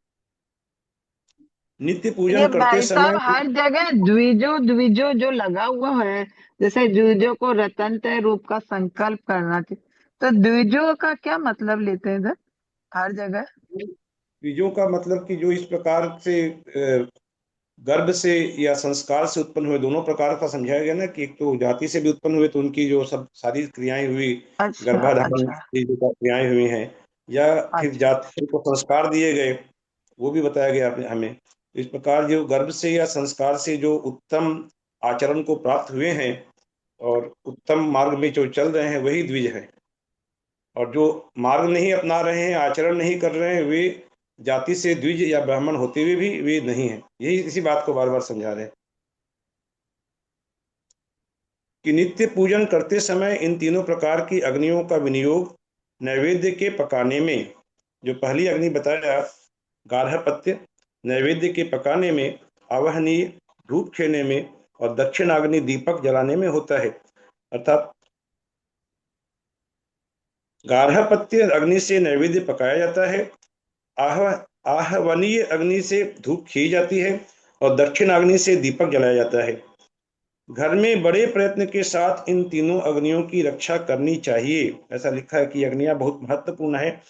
J: नित्य
K: ये
J: पूजन करते
K: भाई
J: समय
K: साहब हर जगह द्विजो द्विजो जो लगा हुआ है, जैसे द्विजो को रतनतय रूप का संकल्प करना चाहिए, तो द्विजो का क्या मतलब लेते हैं इधर हर जगह?
J: द्विजों का मतलब कि जो इस प्रकार से गर्भ से या संस्कार से उत्पन्न हुए, दोनों प्रकार का समझाया गया ना कि एक तो जाति से भी उत्पन्न हुए तो उनकी जो सब सारी क्रियाएं हुई,
K: अच्छा
J: गर्भाधान
K: अच्छा
J: की जो क्रियाएं हुई हैं, या फिर
K: अच्छा
J: जाति को संस्कार दिए गए वो भी बताया गया हमें। इस प्रकार जो गर्भ से या संस्कार से जो उत्तम आचरण को प्राप्त हुए हैं और उत्तम मार्ग में जो चल रहे हैं वही द्विज है, और जो मार्ग नहीं अपना रहे हैं, आचरण नहीं कर रहे हैं, वे जाति से द्विज या ब्राह्मण होते हुए भी वे नहीं है। यही इसी बात को बार बार समझा रहे हैं कि नित्य पूजन करते समय इन तीनों प्रकार की अग्नियों का विनियोग नैवेद्य के पकाने में, जो पहली अग्नि बताया गार्हपत्य, नैवेद्य के पकाने में, आवाहनीय धूप खेने में और दक्षिणाग्नि दीपक जलाने में होता है। अर्थात गार्हपत्य अग्नि से नैवेद्य पकाया जाता है, आहवनीय अग्नि से धूप खी जाती है और दक्षिणाग्नि से दीपक जलाया जाता है। घर में बड़े प्रयत्न के साथ इन तीनों अग्नियों की रक्षा करनी चाहिए। ऐसा लिखा है कि अग्नियां बहुत महत्वपूर्ण है,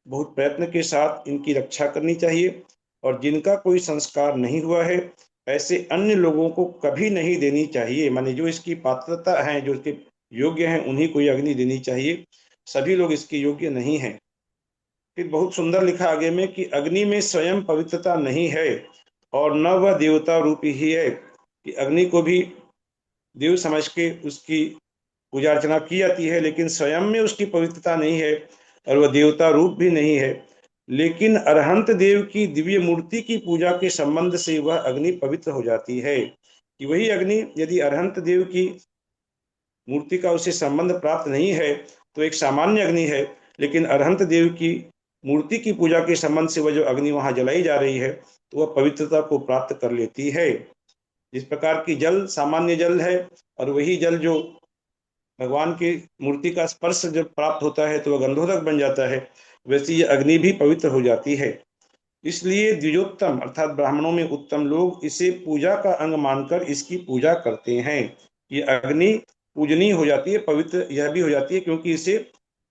J: बहुत प्रयत्न के साथ इनकी रक्षा करनी चाहिए, और जिनका कोई संस्कार नहीं हुआ है ऐसे अन्य लोगों को कभी नहीं देनी चाहिए। माने जो इसकी पात्रता है, जो इसके योग्य हैं, उन्हीं को ये अग्नि देनी चाहिए, सभी लोग इसके योग्य नहीं हैं। फिर बहुत सुंदर लिखा आगे में कि अग्नि में स्वयं पवित्रता नहीं है और न वह देवता रूप ही है, कि अग्नि को भी देव समझ के उसकी पूजा अर्चना की जाती है, लेकिन स्वयं में उसकी पवित्रता नहीं है और वह देवता रूप भी नहीं है। लेकिन अरहंत देव की दिव्य मूर्ति की पूजा के संबंध से वह अग्नि पवित्र हो जाती है, कि वही अग्नि यदि अरहंत देव की मूर्ति का उसे संबंध प्राप्त नहीं है तो एक सामान्य अग्नि है, लेकिन अरहंत देव की मूर्ति की पूजा के संबंध से वह जो अग्नि वहां जलाई जा रही है तो वह पवित्रता को प्राप्त कर लेती है। जिस प्रकार की जल सामान्य जल है और वही जल जो भगवान की मूर्ति का स्पर्श जब प्राप्त होता है तो वह गंधोदक बन जाता है, वैसे ये अग्नि भी पवित्र हो जाती है। इसलिए द्विजोत्तम अर्थात ब्राह्मणों में उत्तम लोग इसे पूजा का अंग मानकर इसकी पूजा करते हैं। ये अग्नि पूजनीय हो जाती है, पवित्र यह भी हो जाती है क्योंकि इसे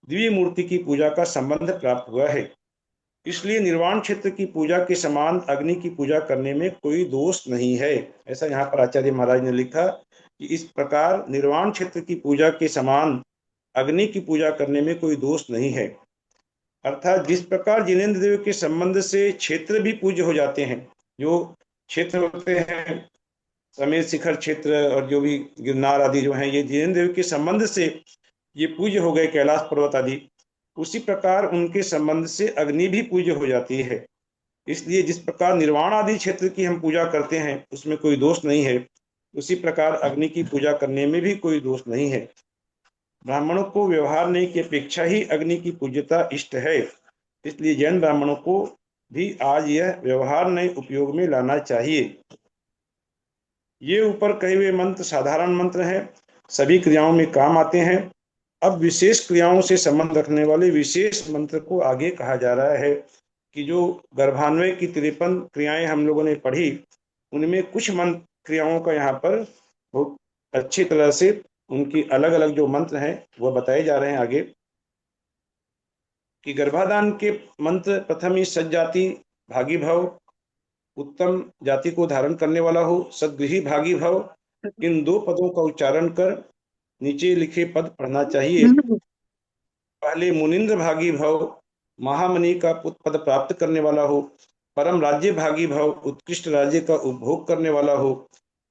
J: दिव्य मूर्ति की पूजा का संबंध प्राप्त हुआ है। इसलिए निर्वाण क्षेत्र की पूजा के समान अग्नि की पूजा करने में कोई दोष नहीं है। ऐसा यहाँ पर आचार्य महाराज ने लिखा कि इस प्रकार निर्वाण क्षेत्र की पूजा के समान अग्नि की पूजा करने में कोई दोष नहीं है। अर्थात जिस प्रकार जिनेंद्र देव के संबंध से क्षेत्र भी पूज्य हो जाते हैं, जो क्षेत्र होते हैं समेत शिखर क्षेत्र और जो भी गिरनार आदि जो हैं, ये जिनेंद्र देव के संबंध से ये पूज्य हो गए, कैलाश पर्वत आदि, उसी प्रकार उनके संबंध से अग्नि भी पूज्य हो जाती है। इसलिए जिस प्रकार निर्वाण आदि क्षेत्र की हम पूजा करते हैं उसमें कोई दोष नहीं है, उसी प्रकार अग्नि की पूजा करने में भी कोई दोष नहीं है। ब्राह्मणों को व्यवहार नहीं की अपेक्षा ही अग्नि की पूज्यता इष्ट है, इसलिए जैन ब्राह्मणों को भी आज यह व्यवहार नए उपयोग में लाना चाहिए। ये ऊपर कहे हुए मंत्र साधारण मंत्र हैं, सभी क्रियाओं में काम आते हैं। अब विशेष क्रियाओं से संबंध रखने वाले विशेष मंत्र को आगे कहा जा रहा है कि जो गर्भान्वय की 53 क्रियाएं हम लोगों ने पढ़ी, उनमें कुछ मंत्र क्रियाओं का यहाँ पर बहुत अच्छी तरह से उनकी अलग अलग जो मंत्र हैं वह बताए जा रहे हैं आगे। कि गर्भाधान के मंत्र प्रथम ही सज्जाति भागी भव, उत्तम जाति को धारण करने वाला हो, सदगृही भागी भव, इन 2 पदों का उच्चारण कर नीचे लिखे पद पढ़ना चाहिए। पहले मुनिंद्र भागी भव, महामणि का पद प्राप्त करने वाला हो, परम राज्य भागी भव, उत्कृष्ट राज्य का उपभोग करने वाला हो,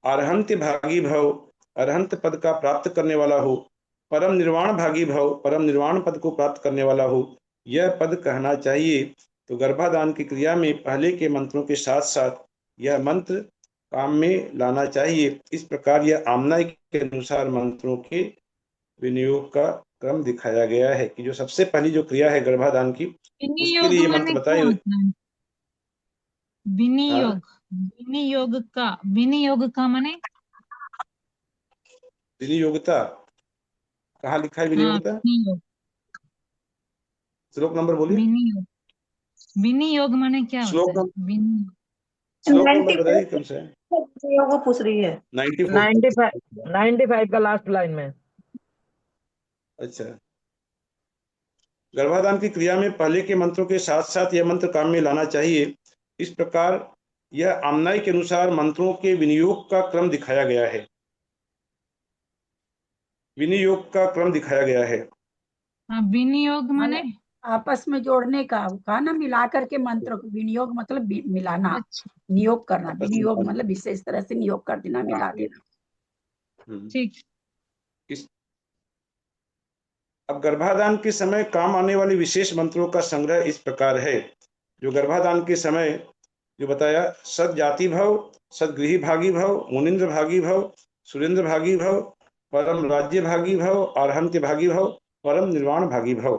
J: अरहंत भागी भव, अरहंत पद का प्राप्त करने वाला हो, परम निर्वाण भागी भव, परम निर्वाण पद को प्राप्त करने वाला हो, यह पद कहना चाहिए। तो गर्भाधान की क्रिया में पहले के मंत्रों के साथ साथ यह मंत्र काम में लाना चाहिए। इस प्रकार यह आमनाय के अनुसार मंत्रों के विनियोग का क्रम दिखाया गया है कि जो सबसे पहली जो क्रिया है गर्भाधान की, उसके लिए ये मंत्र बताए।
E: विनियोग, विनियोग का माने
J: विनियोगता कहाँ लिखा है? विनियोगता
E: विनियोग,
J: श्लोक नंबर बोलिए।
E: विनियोग, विनियोग माने क्या
J: श्लोक
E: होता है? विनियोग,
J: श्लोक नंबर बताइए कौन सा है?
G: पूछ रही है
F: 95 का लास्ट लाइन में।
J: अच्छा, गर्भाधान की क्रिया में पहले के मंत्रों के साथ साथ यह मंत्र काम में लाना चाहिए। इस प्रकार यह आमनाय के अनुसार मंत्रों के विनियोग का क्रम दिखाया गया है। विनियोग का क्रम दिखाया गया है।
E: हाँ, विनियोग माने
B: आपस में जोड़ने का कहा ना, मिला करके मंत्र को। विनियोग मतलब मिलाना, नियोग करना। विनियोग मतलब विशेष तरह से नियोग कर देना, मिला देना।
E: ठीक।
J: अब गर्भाधान के समय काम आने वाले विशेष मंत्रों का संग्रह इस प्रकार है। जो गर्भाधान के समय जो बताया, सद जाति भव, सदगृही भागी भव, मुनिंद्र भागी भव, सुरेंद्र भागी भव, परम राज्य भागी भव, अरहंत भागी भव, परम निर्वाण भागी भव।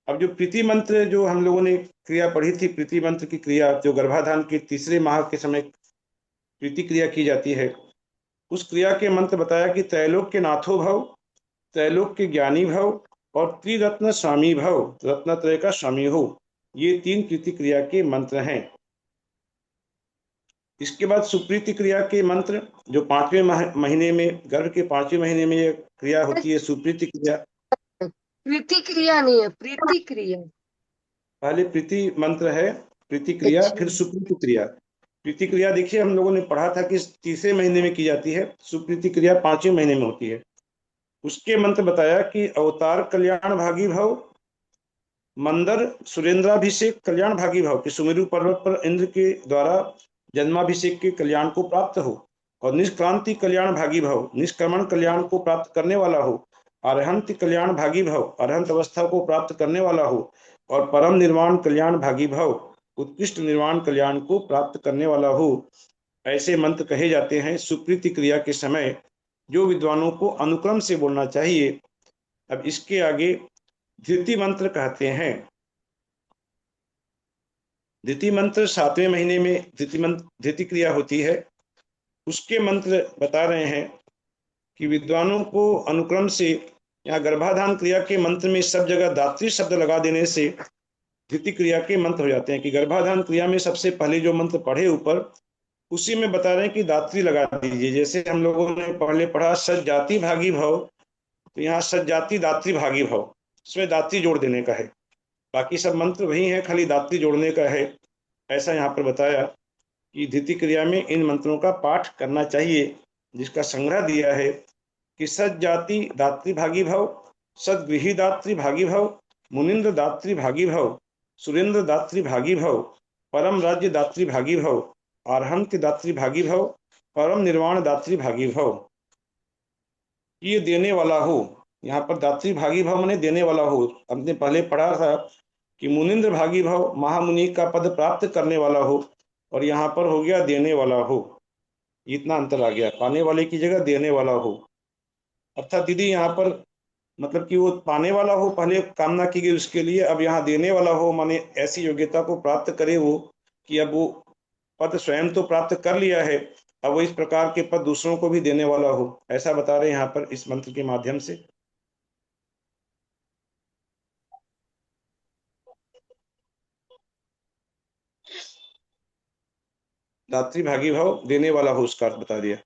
J: अब जो प्रीति मंत्र जो हम लोगों ने क्रिया पढ़ी थी, प्रीति मंत्र की क्रिया जो गर्भाधान के 3रे माह के समय प्रीति क्रिया की जाती है, उस क्रिया के मंत्र बताया कि त्रैलोक के नाथो भव, त्रैलोक के ज्ञानी भव और त्रिरत्न स्वामी भव, रत्नत्रय का स्वामी हो। ये 3 प्रीति क्रिया के मंत्र हैं। इसके बाद सुप्रीति क्रिया के मंत्र जो 5वें महीने में, गर्भ के 5वें महीने में ये क्रिया होती है, सुप्रीति क्रिया।
L: प्रीति क्रिया नहीं है, प्रीति क्रिया।
J: पहले प्रीति मंत्र है, प्रीति क्रिया, फिर सुप्रीति क्रिया। प्रीति क्रिया देखिए हम लोगों ने पढ़ा था कि 3रे महीने में की जाती है, सुप्रीति क्रिया 5वें महीने में होती है। उसके मंत्र बताया कि अवतार कल्याण भागी भव, मंदर सुरेंद्राभिषेक कल्याण भागी भव, कि सुमेरु पर्वत पर इंद्र के द्वारा जन्माभिषेक के कल्याण को प्राप्त हो, और निष्क्रांति कल्याण भागी भव, निष्क्रमण कल्याण को प्राप्त करने वाला हो, अरहंत कल्याण भागी भव, अरहंत अवस्था को प्राप्त करने वाला हो, और परम निर्वाण कल्याण भागी भव, उत्कृष्ट निर्वाण कल्याण को प्राप्त करने वाला हो। ऐसे मंत्र कहे जाते हैं सुप्रीति क्रिया के समय, जो विद्वानों को अनुक्रम से बोलना चाहिए। अब इसके आगे धृति मंत्र कहते हैं। धृति मंत्र 7वें महीने में धृति क्रिया होती है। उसके मंत्र बता रहे हैं कि विद्वानों को अनुक्रम से, यहाँ गर्भाधान क्रिया के मंत्र में सब जगह दात्री शब्द लगा देने से धृति क्रिया के मंत्र हो जाते हैं। कि गर्भाधान क्रिया में सबसे पहले जो मंत्र पढ़े ऊपर, उसी में बता रहे हैं कि दात्री लगा दीजिए। जैसे हम लोगों ने पहले पढ़ा सज जाति भागी भव, तो यहाँ सज जाति दात्री भागी भव, इसमें दात्री जोड़ देने का है। बाकी सब मंत्र वही है, खाली दात्री जोड़ने का है। ऐसा यहाँ पर बताया कि धृति क्रिया में इन मंत्रों का पाठ करना चाहिए। जिसका संग्रह दिया है कि सद जाति दात्री भागी भव, सदगृही दात्री भागी भव, मुनिंद्र दात्री भागी भव, सुरेंद्र दात्री भागी भव, परम राज्य दात्री भागी भव, आरहंत दात्री भागी भव, परम निर्वाण दात्री भागी भव। ये देने वाला हो, यहाँ पर दात्री भागी भव माने देने वाला हो। हमने पहले पढ़ा था कि मुनिंद्र भागी भव महामुनि का पद प्राप्त करने वाला हो, और यहाँ पर हो गया देने वाला हो। इतना अंतर आ गया, पाने वाले की जगह देने वाला हो। अर्थात दीदी यहाँ पर मतलब कि वो पाने वाला हो पहले कामना की गई उसके लिए, अब यहाँ देने वाला हो माने ऐसी योग्यता को प्राप्त करे वो कि अब वो पद स्वयं तो प्राप्त कर लिया है, अब वो इस प्रकार के पद दूसरों को भी देने वाला हो, ऐसा बता रहे हैं यहाँ पर इस मंत्र के माध्यम से। दात्री भागी भाव देने वाला हो, उसका अर्थ बता दिया।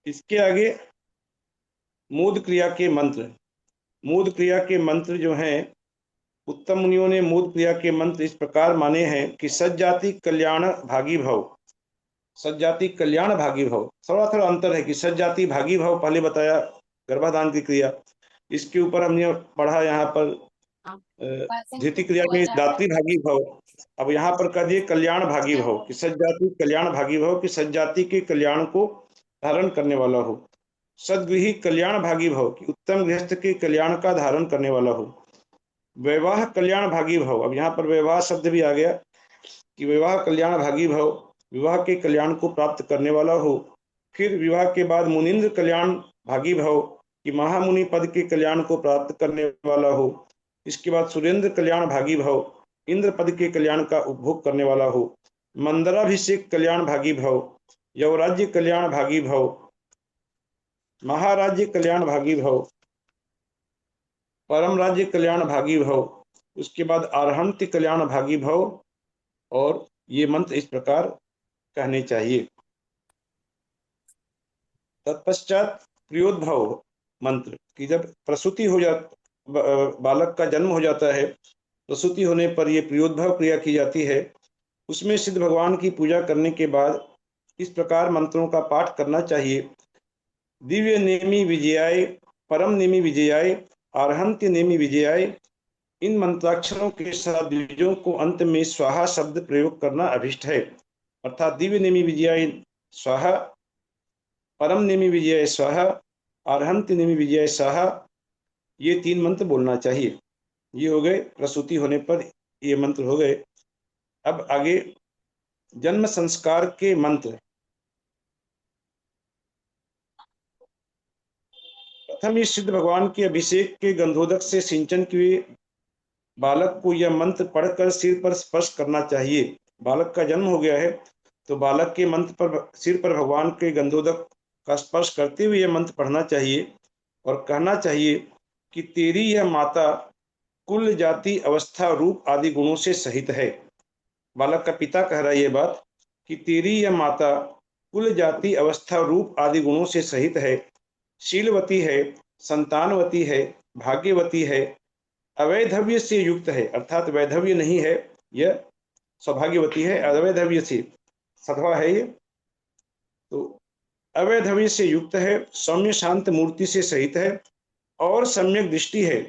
J: इसके आगे मूद क्रिया के मंत्र। मूद क्रिया के मंत्र जो हैं, उत्तम मुनियों ने मूद क्रिया के मंत्र इस प्रकार माने हैं कि सज्जाति कल्याण भागी भव, सज्जाति कल्याण भागी भव। थोड़ा थोड़ा अंतर है कि सज्जाति भागी भव पहले बताया गर्भाधान की क्रिया, इसके ऊपर हमने पढ़ा यहाँ पर धृति क्रिया में दात्री भागी भव, अब यहाँ पर कर दिए कल्याण भागी भव कि सज्जाति कल्याण भागी भव कि सज्जाति के कल्याण को धारण करने वाला हो। सदगृही कल्याण भागी भव कि उत्तम गृहस्थ के कल्याण का धारण करने वाला हो। वैवाह कल्याण भागी भव, अब यहाँ पर वैवाह शब्द भी आ गया कि विवाह कल्याण भागी भव, विवाह के कल्याण को प्राप्त करने वाला हो। फिर विवाह के बाद मुनिंद्र कल्याण भागी भव कि महामुनि पद के कल्याण को प्राप्त करने वाला हो। इसके बाद सुरेंद्र कल्याण भागी भव, इंद्र पद के कल्याण का उपभोग करने वाला हो। मंदराभिषेक कल्याण भागी भव, यवराज्य कल्याण भागी भव, महाराज्य कल्याण भागी भव, परम राज्य कल्याण भागी भव, उसके बाद आरहंत कल्याण भागी भव। और ये मंत्र इस प्रकार कहने चाहिए। तत्पश्चात प्रियोद्भव मंत्र कि जब प्रसूति हो बालक का जन्म हो जाता है, प्रसूति होने पर ये प्रियोद्भव क्रिया की जाती है। उसमें सिद्ध भगवान की पूजा करने के बाद इस प्रकार मंत्रों का पाठ करना चाहिए। दिव्य नेमी विजयाय, परम नेमी विजयाय, आरहंत्य नेमी विजयाय। इन मंत्राक्षरों के साथ द्विजों को अंत में स्वाहा शब्द प्रयोग करना अभिष्ट है। अर्थात दिव्य नेमी विजयाय स्वाहा, परम नेमी विजयाय स्वाहा, आरहंत्य नेमी विजयाय स्वाहा, ये 3 मंत्र बोलना चाहिए। ये हो गए प्रसूति होने पर ये मंत्र हो गए। अब आगे जन्म संस्कार के मंत्र। प्रथम इस सिद्ध भगवान के अभिषेक के गंधोदक से सिंचन किए बालक को यह मंत्र पढ़कर सिर पर स्पर्श करना चाहिए। बालक का जन्म हो गया है तो बालक के मंत्र पर सिर पर भगवान के गंधोदक का स्पर्श करते हुए यह मंत्र पढ़ना चाहिए और कहना चाहिए कि तेरी यह माता कुल जाति अवस्था रूप आदि गुणों से सहित है। बालक का पिता कह रहा है ये बात कि तेरी यह माता कुल जाति अवस्था रूप आदि गुणों से सहित है, शीलवती है, संतानवती है, भाग्यवती है, अवैधव्य से युक्त है, अर्थात वैधव्य नहीं है, यह सौभाग्यवती है, अवैधव्य से सधवा है ये, तो अवैधव्य से युक्त है, सौम्य शांत मूर्ति से सहित है और सम्यक दृष्टि है।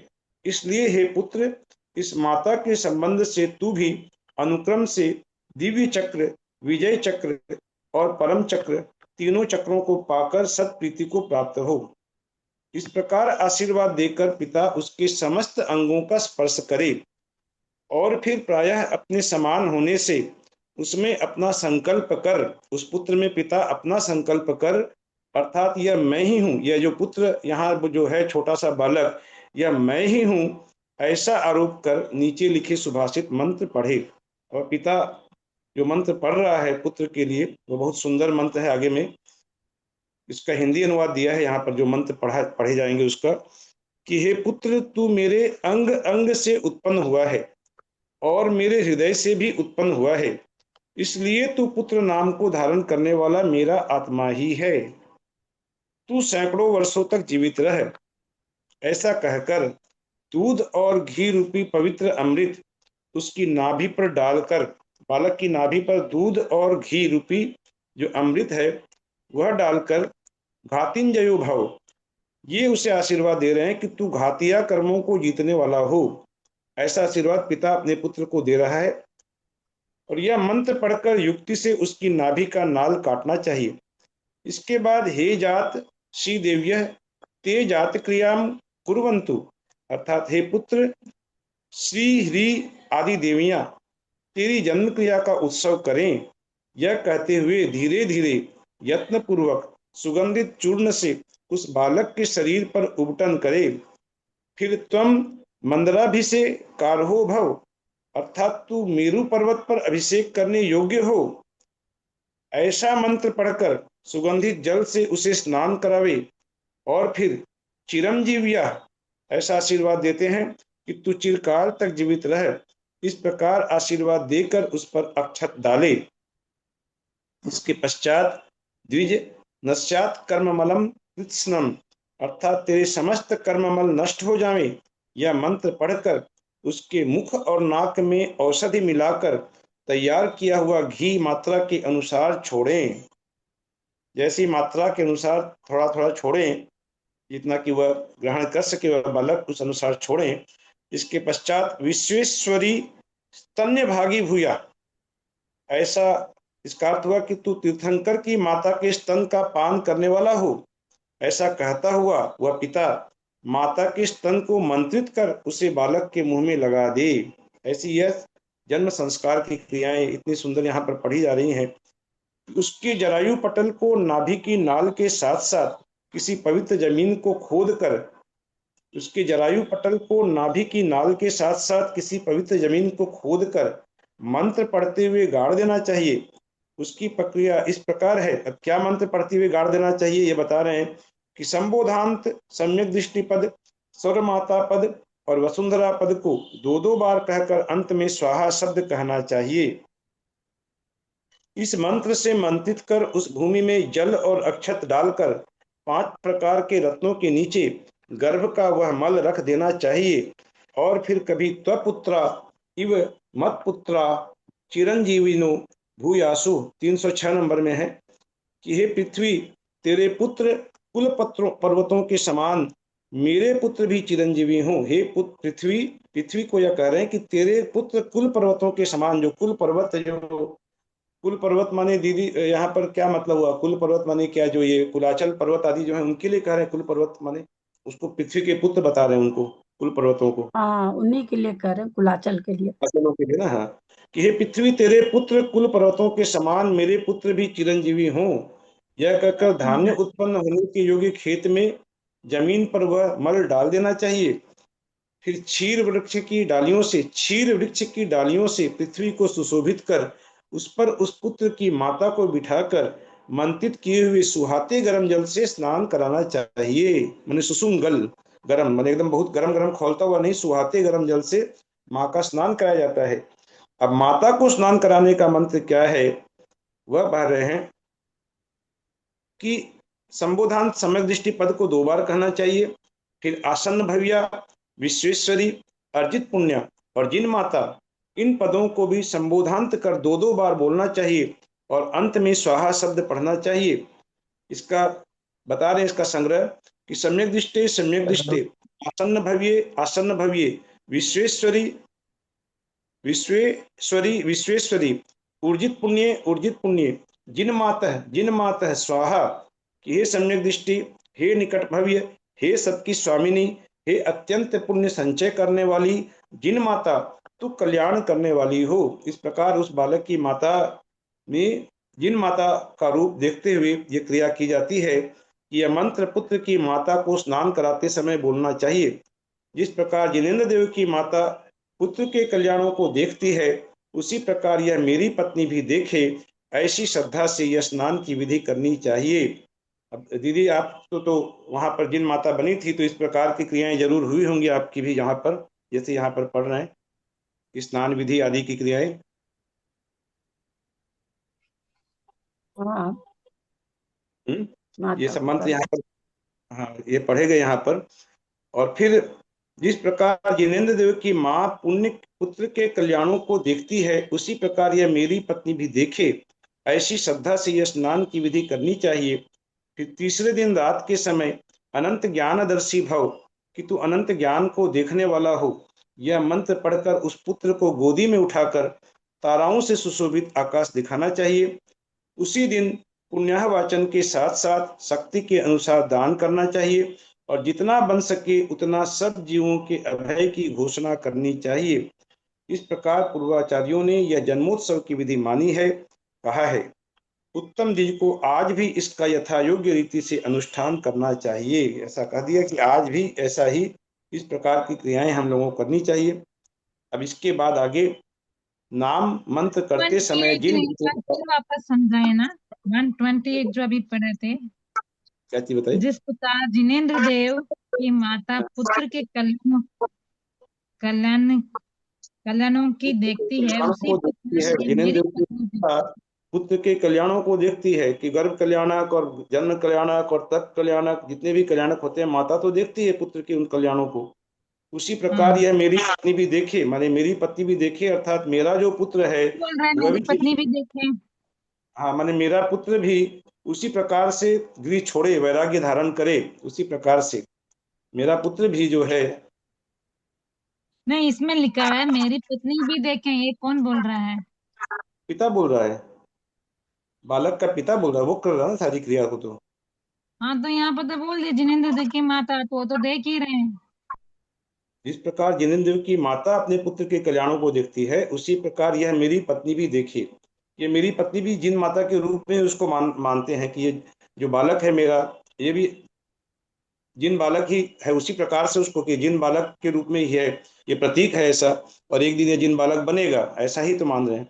J: इसलिए हे पुत्र, इस माता के संबंध से तू भी अनुक्रम से दिव्य चक्र, विजय चक्र और परम चक्र, तीनों चक्रों को पाकर सत्प्रीति को प्राप्त हो। इस प्रकार आशीर्वाद देकर पिता उसके समस्त अंगों का स्पर्श करे और फिर प्रायः अपने समान होने से उसमें अपना संकल्प कर, उस पुत्र में पिता अपना संकल्प कर, अर्थात यह मैं ही हूँ, यह जो पुत्र यहाँ जो है छोटा सा बालक, यह मैं ही हूँ, ऐसा आरोप कर नीचे लिखे सुभाषित मंत्र पढ़े। और पिता जो मंत्र पढ़ रहा है पुत्र के लिए वो बहुत सुंदर मंत्र है। आगे में इसका हिंदी अनुवाद दिया है यहाँ पर, जो मंत्र पढ़े जाएंगे उसका, कि हे पुत्र, तू मेरे अंग अंग से उत्पन्न हुआ है और मेरे हृदय से भी उत्पन्न हुआ है, इसलिए तू पुत्र नाम को धारण करने वाला मेरा आत्मा ही है। तू सैकड़ों वर्षों तक जीवित रह। ऐसा कहकर दूध और घी रूपी पवित्र अमृत उसकी नाभि पर डालकर बालक की नाभि पर दूध और घी रूपी जो अमृत है वह डालकर घातिंजयो भव, ये उसे आशीर्वाद दे रहे हैं कि तू घातिया कर्मों को जीतने वाला हो। ऐसा आशीर्वाद पिता अपने पुत्र को दे रहा है। और यह मंत्र पढ़कर युक्ति से उसकी नाभि का नाल काटना चाहिए। इसके बाद हे जात श्री देव्य ते जात क्रियाम कुर्वन्तु, अर्थात हे पुत्र श्री ह्री आदि देवियां तेरी जन्म क्रिया का उत्सव करें। यह कहते हुए धीरे धीरे यत्न पूर्वक सुगंधित चूर्ण से उस बालक के शरीर पर उबटन करे। फिर त्वम मंदराभिषेक कारहो भव, अर्थात तू मेरु पर्वत पर अभिषेक करने योग्य हो। ऐसा मंत्र पढ़कर सुगंधित जल से उसे स्नान करावे और फिर चिरंजीविया, ऐसा आशीर्वाद देते हैं कि तू चिरकाल तक जीवित रह। इस प्रकार आशीर्वाद देकर उस पर अक्षत डाले। इसके पश्चात द्विज नश्चात कर्ममलम कृत्स्नम, अर्थात तेरे समस्त कर्ममल नष्ट हो जावे। यह मंत्र पढ़कर उसके मुख और नाक में औषधि मिलाकर तैयार किया हुआ घी मात्रा के अनुसार छोड़ें। जैसी मात्रा के अनुसार थोड़ा थोड़ा छोड़ें, जितना कि वह ग्रहण कर सके वह बालक, उस अनुसार छोड़ें। इसके पश्चात विश्वेश्वरी स्तन्य भागी भूया, ऐसा इसका अर्थ हुआ कि तू तीर्थंकर की माता के स्तन का पान करने वाला हो। ऐसा कहता हुआ वह पिता माता के स्तन को मंत्रित कर उसे बालक के मुंह में लगा दे। ऐसी यह जन्म संस्कार की क्रियाएं इतनी सुंदर यहाँ पर पढ़ी जा रही हैं। उसके जरायु पटल को नाभि की नाल के साथ साथ किसी पवित्र जमीन को खोद कर, उसके जरायु पटल को नाभि की नाल के साथ साथ किसी पवित्र जमीन को खोद कर मंत्र पढ़ते हुए गाड़ देना चाहिए। उसकी प्रक्रिया इस प्रकार है। अब क्या मंत्र पढ़ते हुए गाड़ देना चाहिए ये बता रहे हैं कि संबोधांत, सम्यक दृष्टि पद, स्वर्माता पद और वसुंधरा पद को दो दो बार कहकर अंत में स्वाहा शब्द कहना चाहिए। इस मंत्र से मंत्रित कर उस भूमि में जल और अक्षत डालकर 5 प्रकार के रत्नों के नीचे गर्भ का वह मल रख देना चाहिए। और फिर कभी त्वपुत्रा इव मत्पुत्रा चिरंजीविनो भूयासु 306 नंबर में है कि हे पृथ्वी, तेरे पुत्र कुल पर्वतों के समान मेरे पुत्र भी चिरंजीवी हों। हे पुत्र पृथ्वी को यह कह रहे हैं कि तेरे पुत्र कुल पर्वतों के समान, जो कुल पर्वत माने दीदी यहाँ पर क्या मतलब हुआ? कुल पर्वत माने क्या? जो ये कुलाचल पर्वत आदि जो है उनके लिए कह रहे हैं कुल पर्वत माने, उसको पृथ्वी के पुत्र बता रहे हैं उनको, कुल पर्वतों को।
B: हाँ, उन्हीं के लिए कह रहे हैं, कुलाचल के लिए।
J: कुलाचलों के लिए ना, हाँ, कि हे पृथ्वी, तेरे पुत्र कुल पर्वतों के समान मेरे पुत्र भी चिरंजीवी हों। यह कहकर धान्य उत्पन्न होने के योग्य खेत में जमीन पर वह मल डाल देना चाहिए। फिर क्षीर वृक्ष की डालियों से पृथ्वी को सुशोभित कर उस पर उस पुत्र की माता को बिठाकर मंत्रित किए हुए सुहाते गर्म जल से स्नान कराना चाहिए। माने सुसुम गरम, माने एकदम बहुत गरम गरम खौलता हुआ नहीं, सुहाते गर्म जल से माँ का स्नान कराया जाता है। अब माता को स्नान कराने का मंत्र क्या है वह पढ़ रहे हैं कि संबोधान सम्यक दृष्टि पद को 2 बार कहना चाहिए। फिर आसन्न भव्या, विश्वेश्वरी, अर्जित पुण्य और जिन माता, इन पदों को भी संबोधांत कर 2-2 बार बोलना चाहिए और अंत में स्वाहा शब्द पढ़ना चाहिए। इसका बता रहे हैं इसका संग्रह कि सम्यक दृष्टि आसन्न भव्ये विश्वेश्वरी ऊर्जित पुण्य जिन मातः स्वाहा, कि हे सम्यक दृष्टि, हे निकट भव्य, हे सबकी स्वामिनी, हे अत्यंत पुण्य संचय करने वाली जिन माता, तू कल्याण करने वाली हो। इस प्रकार उस बालक की माता में जिन माता का रूप देखते हुए ये क्रिया की जाती है कि यह मंत्र पुत्र की माता को स्नान कराते समय बोलना चाहिए। जिस प्रकार जिनेंद्र देव की माता पुत्र के कल्याणों को देखती है, उसी प्रकार यह मेरी पत्नी भी देखे, ऐसी श्रद्धा से यह स्नान की विधि करनी चाहिए। अब दीदी आप तो वहां पर जिन माता बनी थी, तो इस प्रकार की क्रियाएं जरूर हुई होंगी आपकी भी यहाँ पर, जैसे यहाँ पर पढ़ रहे हैं स्नान विधि आदि की क्रियाएं।
B: हाँ,
J: ये सब मंत्र यहाँ पर, हाँ, ये पढ़े गए यहाँ पर। और फिर जिस प्रकार जिनेंद्र देव की माँ पुण्य पुत्र के कल्याणों को देखती है, उसी प्रकार यह मेरी पत्नी भी देखे, ऐसी श्रद्धा से यह स्नान की विधि करनी चाहिए। फिर तीसरे दिन रात के समय अनंत ज्ञानदर्शी भव, कि तू अनंत ज्ञान को देखने वाला हो, यह मंत्र पढ़कर उस पुत्र को गोदी में उठाकर ताराओं से सुशोभित आकाश दिखाना चाहिए। उसी दिन पुण्य वाचन के साथ साथ शक्ति के अनुसार दान करना चाहिए और जितना बन सके उतना सब जीवों के अभय की घोषणा करनी चाहिए। इस प्रकार पूर्वाचार्यों ने यह जन्मोत्सव की विधि मानी है, कहा है। उत्तम जी को आज भी इसका यथा योग्य रीति से अनुष्ठान करना चाहिए। ऐसा कह दिया कि आज भी ऐसा ही इस प्रकार की क्रियाएं हम लोगों को करनी चाहिए। अब इसके बाद आगे नाम मंत्र करते समय
E: 28
J: जिन
E: नहीं, फिर वापस समझाए ना 128 जो अभी पढ़े थे।
J: क्या चीज बताइए?
E: जिस पिता जिनेन्द्र देव की माता पुत्र के कल्याणों की देखती है, उसी प्रकार ये मेरी पत्नी भी।
J: पुत्र के कल्याणों को देखती है कि गर्भ कल्याणक और जन्म कल्याणक और तप कल्याणक, जितने भी कल्याणक होते हैं, माता तो देखती है पुत्र के उन कल्याणों को। उसी प्रकार यह मेरी पत्नी भी देखे, माने मेरी पत्नी भी देखे, अर्थात मेरा जो पुत्र है
E: बोल रहे हैं
J: वह
E: मेरी पत्नी भी देखे।
J: हाँ, माने मेरा पुत्र भी उसी प्रकार से गृह छोड़े, वैराग्य धारण करे, उसी प्रकार से मेरा पुत्र भी जो है।
E: नहीं, इसमें लिखा हुआ है मेरी पत्नी भी देखें, ये कौन बोल रहा है?
J: पिता बोल रहा है, बालक का पिता बोल रहा है, वो कर रहा है ना सारी क्रिया को। तो
E: हाँ, तो यहाँ पर तो बोल दिया जिनेन्द्र देव की माता, तो वो तो देख ही रहे हैं।
J: जिस प्रकार जिनेन्द्र की माता अपने पुत्र के कल्याणों को देखती है, उसी प्रकार यह मेरी पत्नी भी देखे। ये मेरी पत्नी भी जिन माता के रूप में उसको मानते हैं कि ये जो बालक है मेरा, ये भी जिन बालक ही है, उसी प्रकार से उसको कि जिन बालक के रूप में ही है, ये प्रतीक है ऐसा, और एक दिन ये जिन बालक बनेगा, ऐसा ही तो मान रहे हैं।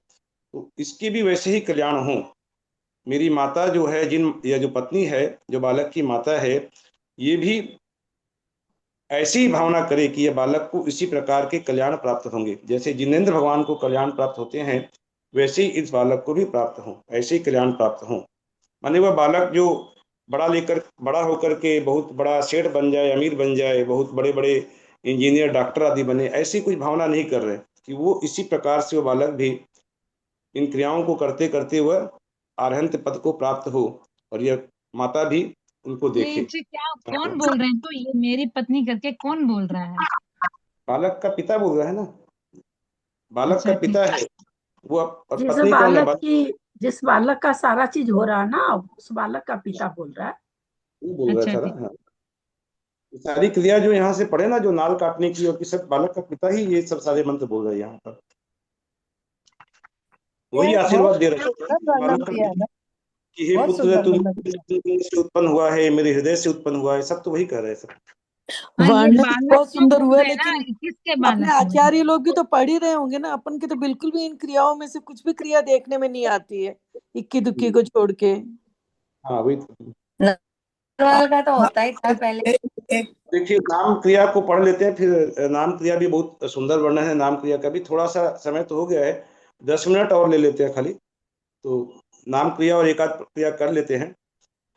J: तो इसके भी वैसे ही कल्याण हो। मेरी माता जो है, यह जो पत्नी है, जो बालक की माता है, ये भी ऐसी ही भावना करे कि यह बालक को इसी प्रकार के कल्याण प्राप्त होंगे। जैसे जिनेन्द्र भगवान को कल्याण प्राप्त होते हैं, वैसे ही इस बालक को भी प्राप्त हो, ऐसे ही कल्याण प्राप्त हो। माने वह बालक जो बड़ा होकर के बहुत बड़ा सेठ बन जाए, अमीर बन जाए, बहुत बड़े बड़े इंजीनियर, डॉक्टर आदि बने, ऐसी कुछ भावना नहीं कर रहे, कि वो इसी प्रकार से वो बालक भी इन क्रियाओं को करते करते वह अरहंत पद को प्राप्त हो, और यह माता भी उनको देखे।
E: क्या कौन बोल रहे हैं? तो ये मेरी पत्नी करके कौन बोल रहा है?
J: बालक का पिता बोल रहा है ना, बालक का पिता है वो। और
B: जिस
J: पत्नी कौन है?
B: जिस बालक का सारा चीज हो रहा है ना, उस बालक का पिता बोल रहा है।
J: वो बोल रहा है सारा। हाँ, सारी क्रिया जो यहाँ से पढ़े ना, जो नाल काटने की, और सब बालक का पिता ही ये सब सारे मंत्र बोल रहे हैं यहाँ पर। वही आशीर्वाद दे रहे हैं कि हे पुत्र, तू से उत्पन्न हुआ है, मेरे हृदय से उत्पन्न हुआ है, सब तो वही कह रहे हैं सब।
M: वर्णन बहुत सुंदर हुआ, लेकिन
E: किसके
M: अपने आचार्य लोग भी तो पढ़ ही रहे होंगे ना। अपन के तो बिल्कुल भी इन क्रियाओं में से कुछ भी क्रिया देखने में नहीं आती है, इक्की दुक्की को छोड़ के।
J: हाँ, वही
L: का तो होता ही था पहले।
J: देखिए, नाम क्रिया को पढ़ लेते हैं, फिर नाम क्रिया भी बहुत सुंदर वर्णन है नाम क्रिया का भी। थोड़ा सा समय तो हो गया है, 10 मिनट और ले लेते हैं खाली, तो नाम क्रिया और एकाध क्रिया कर लेते हैं।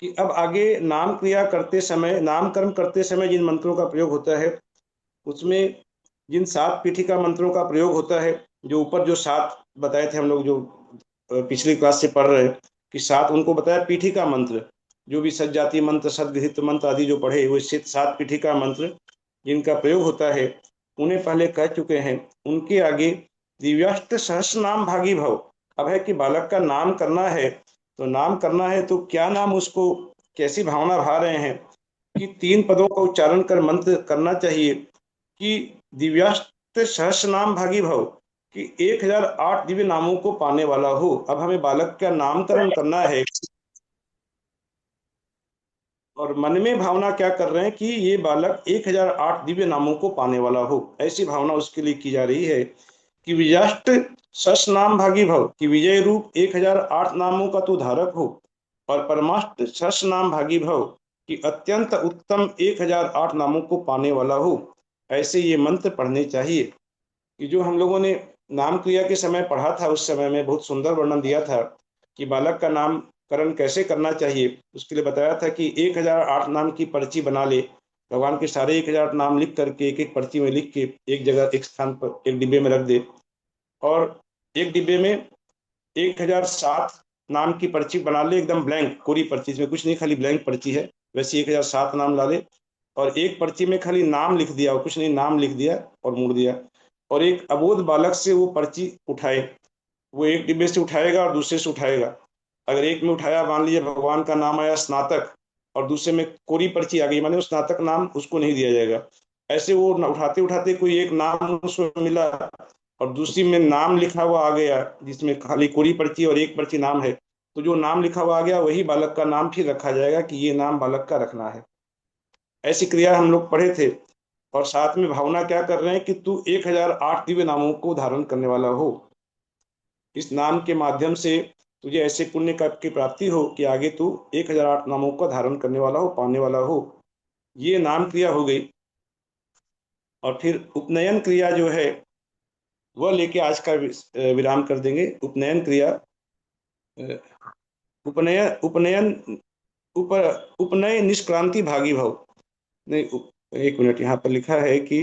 J: कि अब आगे नाम क्रिया करते समय, नामकरण करते समय जिन मंत्रों का प्रयोग होता है, उसमें जिन 7 पीठिका मंत्रों का प्रयोग होता है, जो ऊपर जो 7 बताए थे हम लोग, जो पिछली क्लास से पढ़ रहे, कि 7 उनको बताया पीठिका मंत्र, जो भी सज्जाति मंत्र, सदगृहित मंत्र आदि जो पढ़े, वो 7 पीठिका मंत्र जिनका प्रयोग होता है, उन्हें पहले कह चुके हैं। उनके आगे दिव्याष्ट सहस्र नाम भागी भव। अब है कि बालक का नाम करना है, तो नाम करना है तो क्या नाम, उसको कैसी भावना भा रहे हैं, कि 3 पदों का उच्चारण कर मंत्र करना चाहिए कि दिव्याष्ट सहस्र नाम भागी भव, कि 1008 दिव्य नामों को पाने वाला हो। अब हमें बालक का नामकरण करना है, और मन में भावना क्या कर रहे हैं कि ये बालक 1008 दिव्य नामों को पाने वाला हो, ऐसी भावना उसके लिए की जा रही है। कि विजयाष्ट सस नाम भागी भव, कि विजय रूप 1008 नामों का तो धारक हो, और परमाष्ट सस नाम भागी भव, कि अत्यंत उत्तम 1008 नामों को पाने वाला हो। ऐसे ये मंत्र पढ़ने चाहिए। कि जो हम लोगों ने नाम क्रिया के समय पढ़ा था, उस समय में बहुत सुंदर वर्णन दिया था कि बालक का नामकरण कैसे करना चाहिए। उसके लिए बताया था कि 1008 नाम की पर्ची बना ले, भगवान के सारे 1000 नाम लिख करके एक एक पर्ची में लिख के एक जगह एक स्थान पर एक डिब्बे में रख दे, और एक डिब्बे में 1007 नाम की पर्ची बना ले, एकदम ब्लैंक कोरी पर्ची, इसमें कुछ नहीं, खाली ब्लैंक पर्ची है, वैसे 1007 नाम ला ले, और एक पर्ची में खाली नाम लिख दिया और कुछ नहीं, नाम लिख दिया और मोड़ दिया, और एक अबोध बालक से वो पर्ची उठाए, वो एक डिब्बे से उठाएगा और दूसरे से उठाएगा। अगर एक में उठाया, मान लीजिए भगवान का नाम आया स्नातक, और दूसरे में कोरी पर्ची आ गई, माने उस स्नातक नाम उसको नहीं दिया जाएगा। ऐसे वो उठाते उठाते कोई एक नाम उसको मिला और दूसरी में नाम लिखा हुआ आ गया, जिसमें खाली कोरी पर्ची और एक पर्ची नाम है, तो जो नाम लिखा हुआ आ गया वही बालक का नाम फिर रखा जाएगा कि ये नाम बालक का रखना है। ऐसी क्रिया हम लोग पढ़े थे। और साथ में भावना क्या कर रहे हैं कि तू 1008 दिव्य नामों को धारण करने वाला हो, इस नाम के माध्यम से तुझे ऐसे पुण्य की प्राप्ति हो कि आगे तू 1008 नामों का धारण करने वाला हो, पाने वाला हो। ये नाम क्रिया हो गई। और फिर उपनयन क्रिया जो है वह लेके आज का विराम कर देंगे। उपनयन क्रिया, उपनय निष्क्रांति भागी भव, नहीं, एक मिनट, यहाँ पर लिखा है कि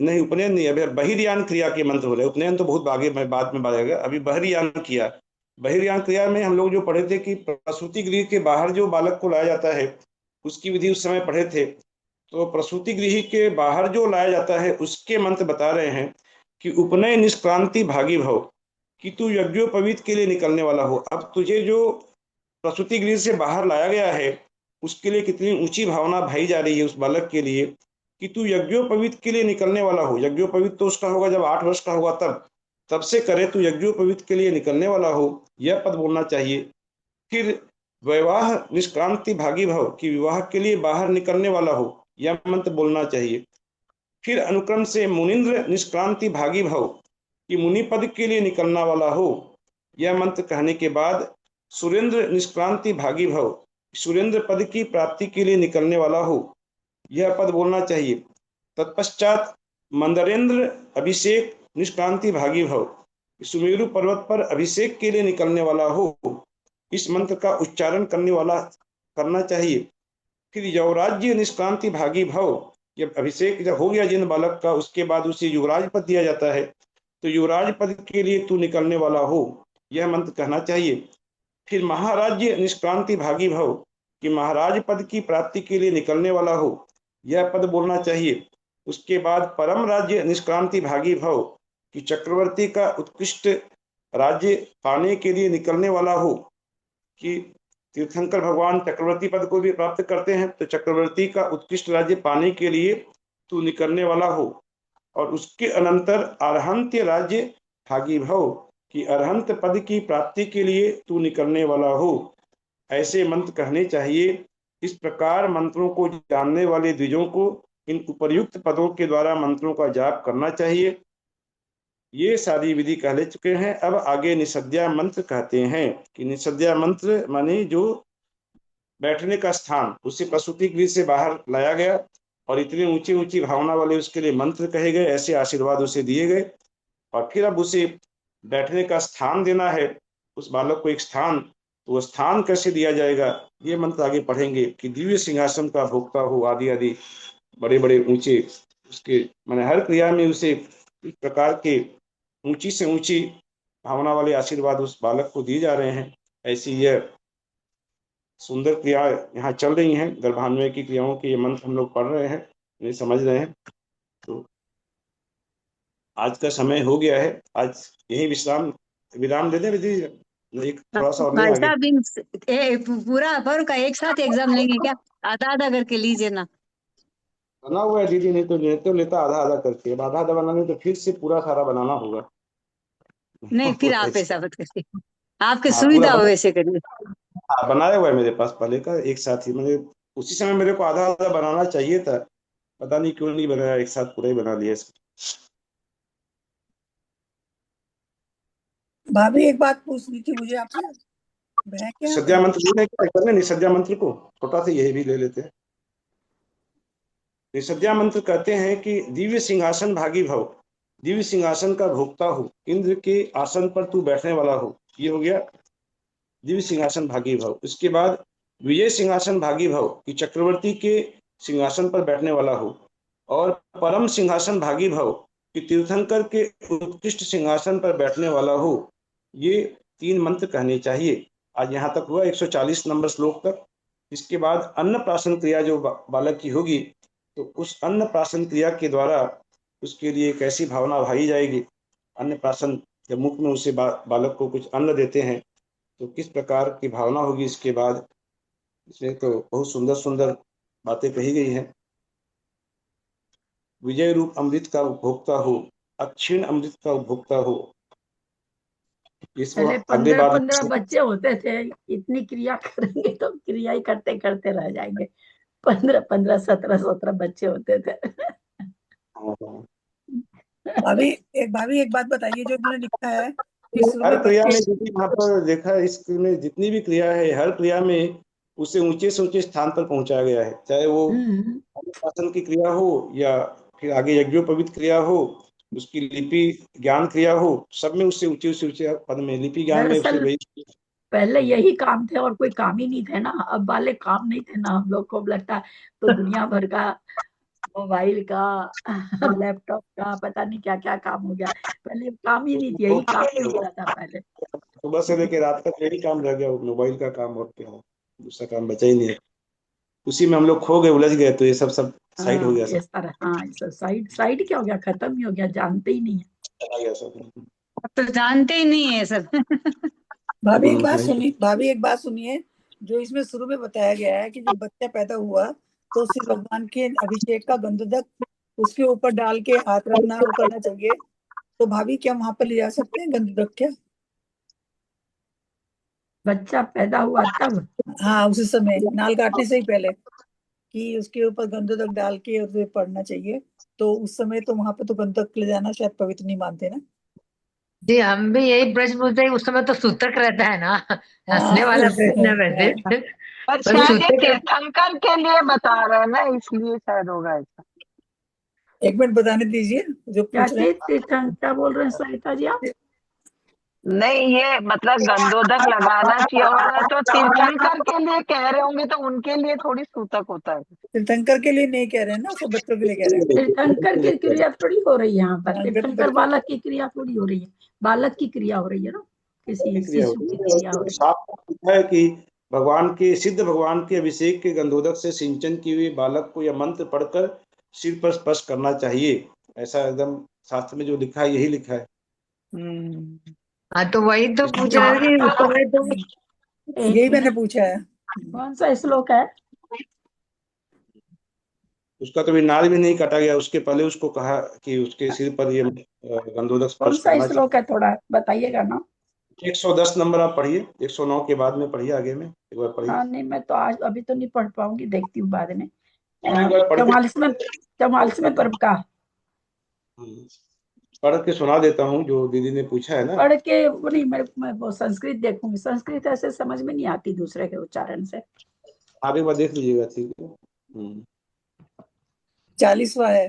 J: नहीं, उपनयन नहीं, अभी बहिर्यान क्रिया के मंत्र हो रहे हैं। उपनयन तो बहुत आगे में बाद में बताएगा, अभी बहिर्यान क्रिया। बहिर्यान क्रिया में हम लोग जो पढ़े थे कि प्रसूति गृह के बाहर जो बालक को लाया जाता है उसकी विधि उस समय पढ़े थे। तो प्रसूति गृह के बाहर जो लाया जाता है उसके मंत्र बता रहे हैं कि उपनय निष्क्रांति भागी भव, कि तू यज्ञोपवीत के लिए निकलने वाला हो। अब तुझे जो प्रसूति गृह से बाहर लाया गया है उसके लिए कितनी ऊंची भावना भाई जा रही है उस बालक के लिए कि तू यज्ञोपवीत के लिए निकलने वाला हो। यज्ञोपवीत तो उसका होगा जब 8 वर्ष का होगा, तब से करे तू यज्ञोपवीत के लिए निकलने वाला हो, यह पद बोलना चाहिए। फिर विवाह निष्क्रांति भागी भव, कि विवाह के लिए बाहर निकलने वाला हो, यह मंत्र बोलना चाहिए। फिर अनुक्रम से मुनिंद्र निष्क्रांति भागी भव, कि मुनि पद के लिए निकलना वाला हो, यह मंत्र कहने के बाद सुरेंद्र निष्क्रांति भागी भव, सुरेंद्र पद की प्राप्ति के लिए निकलने वाला हो, यह पद बोलना चाहिए। तत्पश्चात मंदरेंद्र अभिषेक निष्क्रांति भागी भव, सुमेरु पर्वत पर अभिषेक के लिए निकलने वाला हो, इस मंत्र का उच्चारण करना चाहिए। फिर यौराज्य निष्क्रांति भागी भव, जब अभिषेक जब हो गया जिन बालक का, उसके बाद उसे युवराज पद दिया जाता है, तो युवराज पद के लिए तू निकलने वाला हो, यह मंत्र कहना चाहिए। फिर महाराज्य निष्क्रांति भागी भव, कि महाराज पद की प्राप्ति के लिए निकलने वाला हो, यह पद बोलना चाहिए। उसके बाद परम राज्य निष्क्रांति भागी भव, कि चक्रवर्ती का उत्कृष्ट राज्य पाने के लिए निकलने वाला हो, कि तीर्थंकर भगवान चक्रवर्ती पद को भी प्राप्त करते हैं, तो चक्रवर्ती का उत्कृष्ट राज्य पाने के लिए तू निकलने वाला हो। और उसके अनंतर अरहंत्य राज्य भागी भव, कि अरहंत पद की प्राप्ति के लिए तू निकलने वाला हो, ऐसे मंत्र कहने चाहिए। इस प्रकार मंत्रों को जानने वाले द्विजों को इन उपर्युक्त पदों के द्वारा मंत्रों का जाप करना चाहिए। ये सारी विधि कह ले चुके हैं। अब आगे निषद्या मंत्र कहते हैं कि निषद्या मंत्र माने जो बैठने का स्थान, उसे प्रसूति गृह से बाहर लाया गया और इतनी ऊंची ऊंची भावना वाले उसके लिए मंत्र कहे गए, ऐसे आशीर्वाद उसे दिए गए। और फिर अब उसे बैठने का स्थान देना है, उस बालक को एक स्थान, तो वो स्थान कैसे दिया जाएगा ये मंत्र आगे पढ़ेंगे कि दिव्य सिंहासन का भोक्ता हो, आदि आदि बड़े बड़े ऊंचे उसके माने हर क्रिया में उसे इस प्रकार के ऊंची से ऊंची भावना वाले आशीर्वाद उस बालक को दिए जा रहे हैं। ऐसी यह सुंदर क्रिया यहाँ चल रही हैं। गर्भान्वय की क्रियाओं के ये मंत्र हम लोग पढ़ रहे हैं, इन्हें समझ रहे हैं। तो आज का समय हो गया है, आज यही विराम दे दें विधि, एक थोड़ा सा और
N: भाई
J: आगे
N: साहब पूरा भर का एक साथ एग्जाम लेंगे क्या? आधा आधा करके लीजिए ना।
J: बना हुआ है दीदी, नहीं तो लेता आधा आधा करके, अब आधा आधा बनाने तो फिर से पूरा सारा बनाना होगा।
N: नहीं फिर आप ऐसा मत करिए, आपकी
J: हाँ,
N: सुविधा
J: पूरा
N: हो वैसे करिए।
J: हाँ, बनाया हुआ है मेरे पास पहले का एक साथ ही, मैंने उसी समय मेरे को आधा आधा बनाना चाहिए था, पता नहीं क्यों नहीं बनाया, एक साथ पूरा ही बना लिया इसको।
B: भाभी एक बात पूछनी थी मुझे आपसे, मैं क्या
J: निषद्या मंत्र करने, निषद्या मंत्र को छोटा सा यही भी ले लेते हैं। निषद्या मंत्र कहते हैं कि दिव्य सिंहासन भागी भव, दिव्य सिंहासन का भोक्ता हो, इंद्र के आसन पर तू बैठने वाला हो, ये हो गया दिव्य सिंहासन भागी भव। उसके बाद विजय सिंहासन भागी भव कि चक्रवर्ती के सिंहासन पर बैठने वाला हो, और परम सिंहासन भागी भव कि तीर्थंकर के उत्कृष्ट सिंहासन पर बैठने वाला हो। ये 3 मंत्र कहने चाहिए। आज यहाँ तक हुआ 140 नंबर श्लोक तक। इसके बाद अन्नप्राशन क्रिया जो बालक की होगी, तो उस अन्नप्राशन क्रिया के द्वारा उसके लिए कैसी भावना भाई जाएगी। अन्नप्राशन जब मुख में उसे बालक को कुछ अन्न देते हैं तो किस प्रकार की भावना होगी। इसके बाद इसमें तो बहुत सुंदर सुंदर बातें कही गई हैं। विजय रूप अमृत का उपभोक्ता हो, अक्षीण अमृत का उपभोक्ता हो। इस
B: पहले
J: अगले
B: 15
J: बार
B: 15 बच्चे होते थे, इतनी क्रिया करेंगे तो क्रिया ही करते करते रह जाएंगे। 15 15 17 17 बच्चे होते थे।
O: भाभी एक बात बताइए, जो इन्होंने लिखा है कि शुरू
J: हर
O: में
J: क्रिया में
O: बच्चे,
J: जितनी यहाँ पर देखा है, इसमें जितनी भी क्रिया है, हर क्रिया में उसे ऊंचे से ऊंचे स्थान पर पहुंचाया गया है। चाहे वो शासन की क्रिया हो या फिर आगे यज्ञोपवीत क्रिया हो, उसकी लिपि ज्ञान क्रिया हो, सब में उससे ऊंचे से ऊंचे पद में लिपि ज्ञान में उससे
B: दरअसल पहले यही काम थे और कोई काम ही नहीं थे ना। अब वाले काम नहीं थे ना, हम लोग को लगता है तो दुनिया भर का मोबाइल का लैपटॉप का पता नहीं क्या क्या काम हो गया। पहले काम ही नहीं, यही काम होता था पहले।
J: सुबह से लेकर रात तक यही काम रह गया, मोबाइल का काम और क्या हो, दूसरा काम बचा ही नहीं है। उसी में हम लोग खो गए, उलझ गए, तो ये सब साइड हो गया सब।
B: इस तरह सब साइड साइड क्या हो गया, खत्म ही हो गया, जानते ही नहीं है।
J: चला गया सब।
N: अब तो जानते ही नहीं है सब।
O: भाभी एक बात सुनिए, जो इसमें शुरू में बताया गया है कि जब बच्चा पैदा हुआ तो श्री भगवान के अभिषेक का गंधोदक उसके ऊपर डाल के हाथ रखना, वो करना चाहिए। तो भाभी क्या वहां पर ले जा सकते हैं गंधोदक क्या?
B: बच्चा पैदा हुआ तब?
O: हाँ, उसी समय नाल काटने से ही पहले कि उसके ऊपर गंधोदक डाल के उसे पढ़ना चाहिए। तो उस समय तो वहां पर तो गंधोदक ले जाना शायद पवित्र नहीं मानते ना।
L: जी हम भी यही प्रश्न पूछते हैं, उस समय तो सूतक रहता है ना। हंसने वाला प्रश्न है वैसे।
K: पर
L: पर
K: शायद ये
L: सूतक
K: तीर्थंकर के लिए बता रहे हैं ना, इसलिए शायद होगा ऐसा।
O: एक मिनट बताने दीजिए जो
B: क्या
O: पूछ रहे हैं।
B: क्या बोल रहे हैं सरिता जी आप?
K: नहीं, ये मतलब गंधोदक लगाना चाहिए, और तो तीर्थंकर के लिए कह रहे होंगे, तो उनके लिए थोड़ी सूतक होता है।
O: तीर्थंकर के लिए नहीं कह रहे हैं ना, सब बच्चों के लिए कह रहे हैं।
B: तीर्थंकर की क्रिया थोड़ी हो रही है यहाँ पर,
O: हाँ,
B: तीर्थंकर बालक की क्रिया थोड़ी हो रही है, बालक की क्रिया हो रही है ना, किसी शिशु की क्रिया हो रही है।
J: साफ लिखा है कि भगवान के अभिषेक के गंधोदक से सिंचन किए हुए बालक को यह मंत्र पढ़कर सिर पर स्पर्श करना चाहिए। ऐसा एकदम शास्त्र में जो लिखा है, यही लिखा है।
L: हाँ, तो वही तो पूछ रहे थे उस समय तो।
O: यही मैंने पूछा है।
B: कौन सा श्लोक है?
J: उसका तो नाल भी नहीं काटा गया, उसके पहले उसको कहा कि उसके सिर पर ये गंधोदक
B: कौन
J: स्पर्श
B: सा
J: करना
B: श्लोक है, थोड़ा बताइएगा ना।
J: 110 नंबर आप पढ़िए, 109 के बाद में पढ़िए, आगे में एक बार पढ़िए।
B: हाँ नहीं, मैं तो आज अभी तो नहीं पढ़ पाऊंगी, देखती हूँ बाद में।
J: एक बार पढ़
B: 44वें पर्व का
J: पढ़ के सुना देता हूँ, जो दीदी ने पूछा है ना।
B: पढ़ के वो नहीं, मैं वो संस्कृत देखूंगी, संस्कृत ऐसे समझ में नहीं आती दूसरे के उच्चारण से।
J: आप एक बार देख लीजिएगा, ठीक है।
O: 40वां है।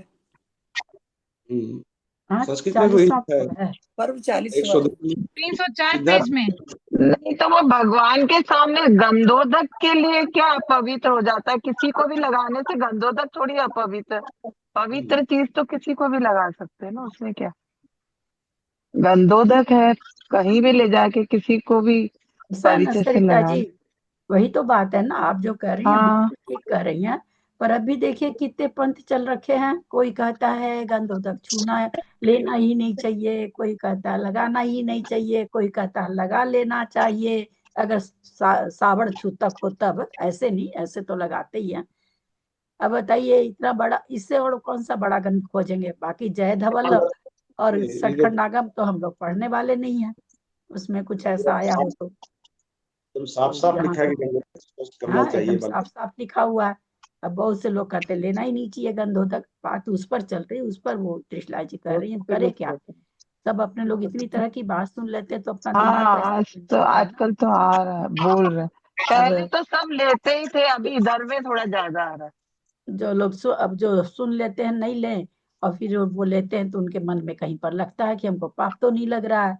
B: हाँ,
J: संस्कृत में वही लिखा है,
O: पर्व 40वां
E: 304 पेज में।
K: नहीं तो वो भगवान के सामने गंधोदक के लिए क्या अपवित्र हो जाता है? किसी को भी लगाने से गंधोदक थोड़ी अपवित्र, पवित्र चीज तो किसी को भी लगा सकते हैं ना, उसमें क्या। गंधोदक है, कहीं भी ले जाके किसी को भी परिचय से
B: सरिता
K: लगा।
B: जी, वही तो बात है ना, आप जो कह रही हैं बिल्कुल ठीक कह रही हैं। पर अभी देखिए कितने पंथ चल रखे हैं, कोई कहता है गंधोदक छूना है, लेना ही नहीं चाहिए, कोई कहता है लगाना ही नहीं चाहिए, कोई कहता है लगा लेना चाहिए अगर सावड़ छूतक हो तब। ऐसे नहीं, ऐसे तो लगाते ही हैं। अब बताइए इतना बड़ा, इससे और कौन सा बड़ा गंध खोजेंगे। बाकी जय धवल और सटखंडागम तो हम लोग पढ़ने वाले नहीं है, उसमें कुछ ऐसा आया हो तो
J: साफ साफ लिखा है कि करना चाहिए।
B: एकदम साफ साफ लिखा हुआ है। अब बहुत से लोग कहते लेना ही नहीं चाहिए गंधोदक, बात उस पर चल रही है, उस पर वो त्रिशला जी कह रही है, करे क्या। सब अपने लोग इतनी तरह की बात सुन लेते हैं तो अपना दिमाग
K: तो आजकल तो आ रहा है, बोल रहे। पहले तो सब लेते ही थे, अभी इधर में थोड़ा ज्यादा आ रहा है।
B: जो लोग अब जो सुन लेते हैं नहीं लें, और फिर वो लेते हैं तो उनके मन में कहीं पर लगता है कि हमको पाप तो नहीं लग रहा है,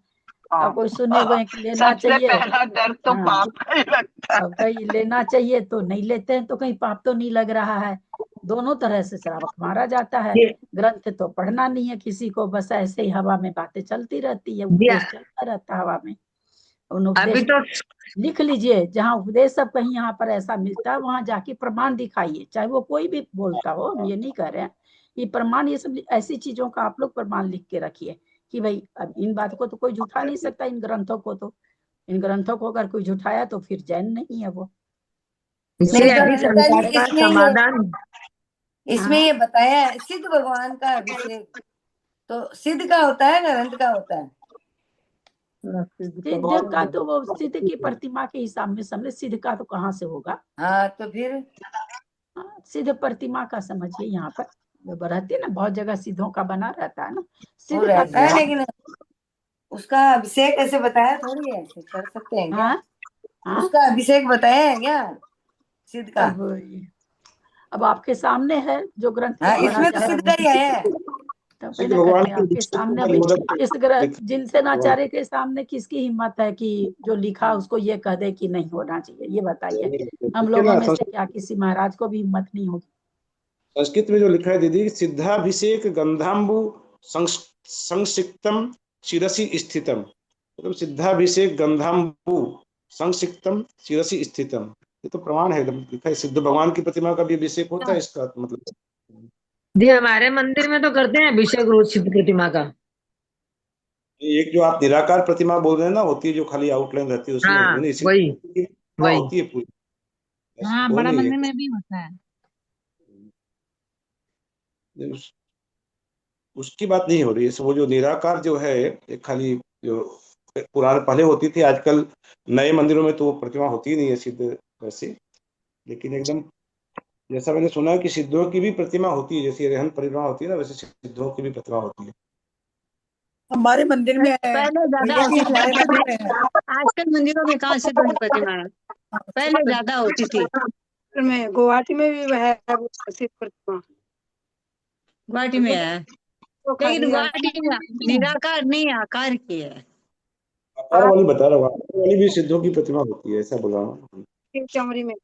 B: अब कोई सुने कोई कि लेना
K: सबसे
B: चाहिए।
K: पहला डर तो
B: हाँ,
K: पाप का ही लगता है।
B: अब कहीं लेना चाहिए तो नहीं लेते हैं, तो कहीं पाप तो नहीं लग रहा है। दोनों तरह से श्रावक मारा जाता है। ग्रंथ तो पढ़ना नहीं है किसी को, बस ऐसे ही हवा में बातें चलती रहती है, उपदेश चलता रहता है हवा में। उन
L: अभी
B: उपदेश
L: तो
B: लिख लीजिए, जहाँ उपदेश सब कहीं यहाँ पर ऐसा मिलता है वहां जाके प्रमाण दिखाइए, चाहे वो कोई भी बोलता हो, हम ये नहीं कह रहे हैं। ये प्रमाण, ये सब ऐसी चीजों का आप लोग प्रमाण लिख के रखिए कि भाई अब इन बात को तो कोई झूठा नहीं सकता, इन ग्रंथों को तो, इन ग्रंथों को अगर कोई झुठाया तो फिर जैन नहीं है वो।
L: इसलिए अभी
P: ललिता जी,
L: शंका का
P: इसमें
L: समाधान
P: इसमें ये बताया है सिद्ध भगवान का अभिषेक, तो सिद्ध का होता है ना रंत का होता है?
B: सिद्ध का तो वो सिद्ध की प्रतिमा के हिसाब में समझे, सिद्ध का तो कहाँ से होगा।
P: हाँ तो फिर
B: हाँ, सिद्ध प्रतिमा का समझिए, यहाँ पर वो रहती है ना, बहुत जगह सिद्धों का बना रहता है ना,
P: वो
B: सिद्ध का
P: रहता है, लेकिन उसका अभिषेक ऐसे बताया थोड़ी है, ऐसे कर सकते हैं क्या?
B: हाँ?
P: उसका अभिषेक बताया है क्या सिद्ध का?
B: अब आपके सामने है जो ग्रंथ
P: हाँ,
B: पढ़ा
P: इसमें तो
B: जा
P: सिद्ध
B: रहा
P: का ही है।
B: तो
J: सिद्ध
B: पहले
J: भगवान
B: करते हैं आपके सामने। अभी इस ग्रंथ जिनसे नाचार्य के सामने किसकी हिम्मत है कि जो लिखा उसको ये कह दे कि नहीं होना चाहिए, ये बताइए। हम लोगों में से क्या किसी महाराज को भी हिम्मत नहीं होगी।
J: संस्कृत में जो लिखा है दीदी, सिद्धाभिषेक गंधाम्बु संसिक्तम शिरसि स्थितम, मतलब सिद्धाभिषेक गंधाम्बु संसिक्तम शिरसि स्थितम, ये तो प्रमाण है, एकदम लिखा है। सिद्ध भगवान की प्रतिमा का भी अभिषेक होता है, इसका मतलब
L: जी हमारे मंदिर में तो करते हैं अभिषेक रोज सिद्ध प्रतिमा का।
J: एक जो आप निराकार प्रतिमा बोल रहे हैं ना, होती है जो खाली आउटलाइन रहती है, उसमें
L: हाँ,
J: वही
L: वही
J: होती है पूरी।
E: हाँ,
J: वो
E: बड़ा
J: नहीं
E: मंदिर
J: है
E: में भी होता है।
J: उसकी बात नहीं हो रही है। वो जो निराकार जो है, एक खाली जो पुराने पहले होती थी, आजकल नए मंदिरों में तो वो प्रतिमा होती ही नहीं है सिद्ध वैसे, लेकिन एकदम जैसा मैंने सुना है कि सिद्धों की भी प्रतिमा होती है, जैसे रेहन प्रतिमा होती है ना, वैसे सिद्धों की भी प्रतिमा होती है।
O: हमारे मंदिर में है
N: पहले ज्यादा
O: भैया जी,
N: होती थी,
O: हमारे मंदिर में है।
N: आजकल मंदिरों में कहाँ से बनी प्रतिमा है, पहले ज्यादा होती थी।
Q: में गुवाहाटी में भी है वो सिद्ध प्रतिमा,
N: गुवाहाटी में है,
Q: तो
N: लेकिन
Q: खाली
N: गुवाहाटी में निराकार नहीं आकार की है।
J: आकार वाली बता रहा हूँ, आकार वाली भी सिद्धों की प्रतिमा होती है, ऐसा बोल रहा हूँ।
Q: चमड़ी में।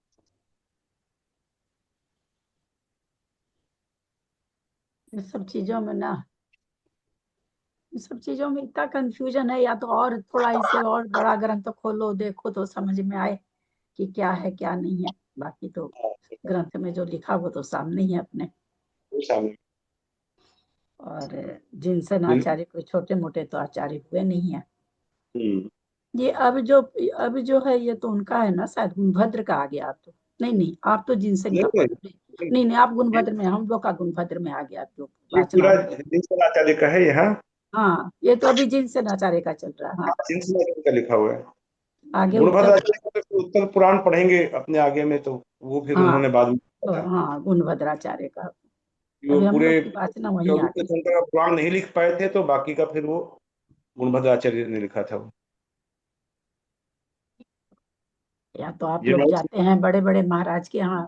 B: इस सब चीजों में ना, इस सब चीजों में इतना कंफ्यूजन है, या तो और थोड़ा इसे और बड़ा ग्रंथ खोलो देखो तो समझ में आए कि क्या है क्या नहीं है। बाकी तो ग्रंथ में जो लिखा वो तो सामने ही है अपने। और जिनसे आचार्य कोई छोटे मोटे तो आचार्य हुए नहीं है। ये अब जो है ये तो उनका है ना, शायद गुणभद्र का आ गया। आप तो नहीं आप तो जिनसे का नहीं आप गुणभद्र में, हम लोग का गुणभद्र में आ गया। तो
J: पूरा आचार्य का है यहाँ।
B: हाँ, ये तो अभी जिनसे आचार्य का चल रहा है। हाँ,
J: जिनसे का लिखा हुआ है।
B: आगे
J: गुणभद्र आचार्य उत्तर पुराण पढ़ेंगे अपने आगे में, तो वो फिर उन्होंने बाद में
B: हाँ गुणभद्राचार्य का
J: वो
B: अभी हम
J: पूरे
B: लोग की वाचना वही आ गई।
J: पुराण नहीं लिख पाए थे, तो बाकी का फिर वो गुणभद्राचार्य ने लिखा था।
B: या तो आप लोग जाते हैं बड़े बड़े महाराज के यहाँ,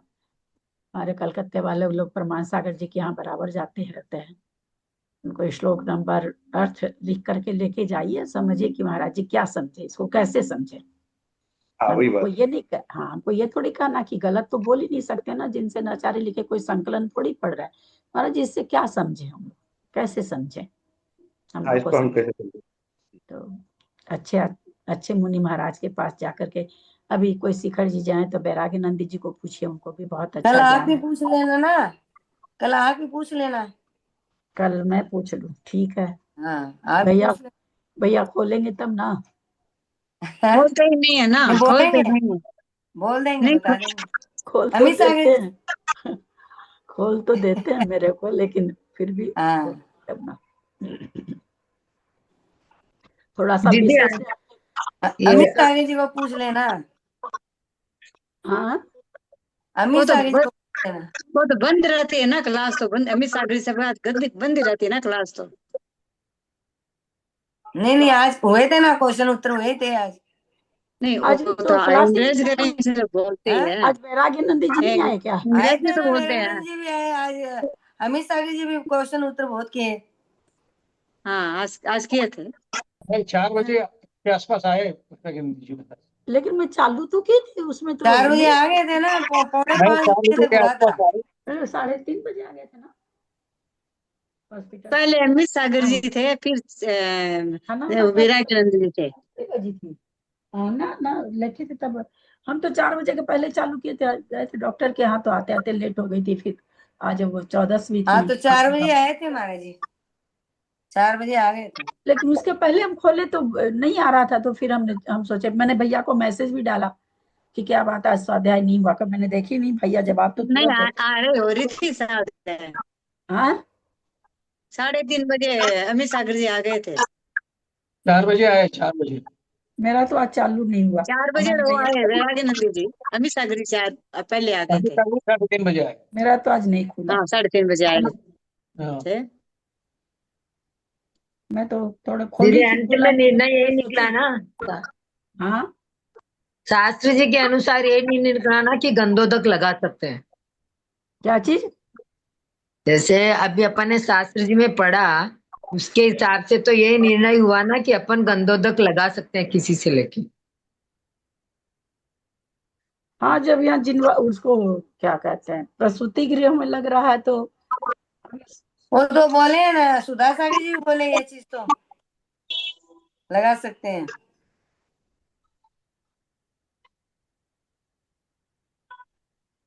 B: हमारे कलकत्ते वाले लोग परमान सागर जी के यहाँ बराबर जाते रहते हैं। उनको श्लोक नंबर अर्थ लिख करके लेके जाइए, समझिए कि महाराज जी क्या समझे, इसको कैसे समझे। हमको ये नहीं हाँ, हमको ये थोड़ी कहना कि गलत तो बोल ही नहीं सकते ना, जिनसे आचार्य लिखे कोई संकलन थोड़ी पड़ रहा है। महाराज जी इससे क्या समझे, हम लोग कैसे समझे, हम लोग को तो अच्छे मुनि महाराज के पास जाकर के, अभी कोई शिखर जी जाए तो बैरागी नंदी जी को पूछिए, उनको भी बहुत अच्छा
P: कल
B: ज्ञान
P: आके पूछ लेना ना, कल आके पूछ लेना।
B: कल मैं पूछ लूं, ठीक है।
P: हाँ,
B: भैया खोलेंगे तब ना।
N: बोलते ही नहीं है ना, खोलते नहीं है।
P: बोल देंगे, बता देंगे।
B: खोल तो देते हैं, खोल तो देते हैं मेरे को, लेकिन फिर भी करना थोड़ा सा विशेष।
P: अमित आगे जी को पूछ लेना।
B: हाँ,
P: अमित आगे जी को पूछ लेना।
N: वो तो बंद रहती है ना क्लास, तो बंद, अमित सागरी से बात बंद रहती है ना क्लास तो।
P: नहीं आज हुए थे ना, क्वेश्चन उत्तर हुए थे आज।
N: नहीं आज तो अंग्रेज से बोलते हैं।
B: आज बैरागी नंदी जी नहीं आए क्या?
N: अंग्रेज में तो बोलते हैं।
P: जी भी आए आज, अमित सागरी जी भी क्वेश्चन उत्तर बहुत किए।
N: हाँ आज किए थे।
D: 4 बजे के आसपास आए जी बता।
B: लेकिन मैं चालू तो की थी उसमें तो
P: 4 बजे आ गए थे ना, पौने
D: नहीं,
P: 5
D: 4
P: बजे
D: बजे
P: तक
D: के
P: हुआ था।
D: आसपास आए।
B: 3:30 बजे आ गए थे ना हॉस्पिटल।
N: पहले अमित सागर जी थे, फिर विराटानंद जी थे।
B: जी थी ना लेटे थे तब। हम तो 4 बजे के पहले चालू किए थे, गए थे डॉक्टर के यहाँ, तो आते आते लेट हो गई थी। फिर आज वो 14वीं
P: हाँ
B: थी।
P: तो 4 बजे आए थे महाराज जी, 4 बजे आ गए थे।
B: लेकिन उसके पहले हम खोले तो नहीं आ रहा था, तो फिर हम सोचे, मैंने भैया को मैसेज भी डाला कि क्या बात है, आज स्वाध्याय नहीं हुआ। कब मैंने देखी नहीं, भैया जवाब तो
N: नहीं,
B: तुरंत देते।
N: आ रही हो रही थी साढ़े
B: हाँ
N: 3:30 बजे अमित सागर जी आ गए थे।
D: 4 बजे आए, 4 बजे।
B: मेरा तो आज चालू नहीं हुआ।
N: 4 बजे
B: मैंने
N: वो
B: भैया
N: आए वैराग्यनंद जी, अमित सागर जी 4 पहले आ गए
D: अभी
N: थे।
D: तक 3:30 बजे आए।
B: मेरा तो आज नहीं खुला।
N: हाँ 3:30 बजे आए
D: हाँ।
N: थे।
B: मैं तो थोड़ा
L: दीदी
B: खोली थी,
L: अंत
B: खुला
L: में
B: नहीं।
L: निर्णय यही
B: मैं
L: निकला
B: सोची
L: ना,
B: हाँ
L: शास्त्री जी के अनुसार ये नहीं निकला ना कि गंधोदक लगा सकते हैं।
B: क्या चीज?
L: जैसे अभी अपन ने शास्त्र जी में पढ़ा, उसके हिसाब से तो ये निर्णय हुआ ना कि अपन गंधोदक लगा सकते हैं किसी से लेके।
B: हाँ, जब यहाँ जिनवा उसको क्या कहते हैं, प्रसूति गृह में लग रहा है तो
P: वो तो बोले हैं ना, सुधा सागर जी भी बोले ये चीज तो लगा सकते हैं।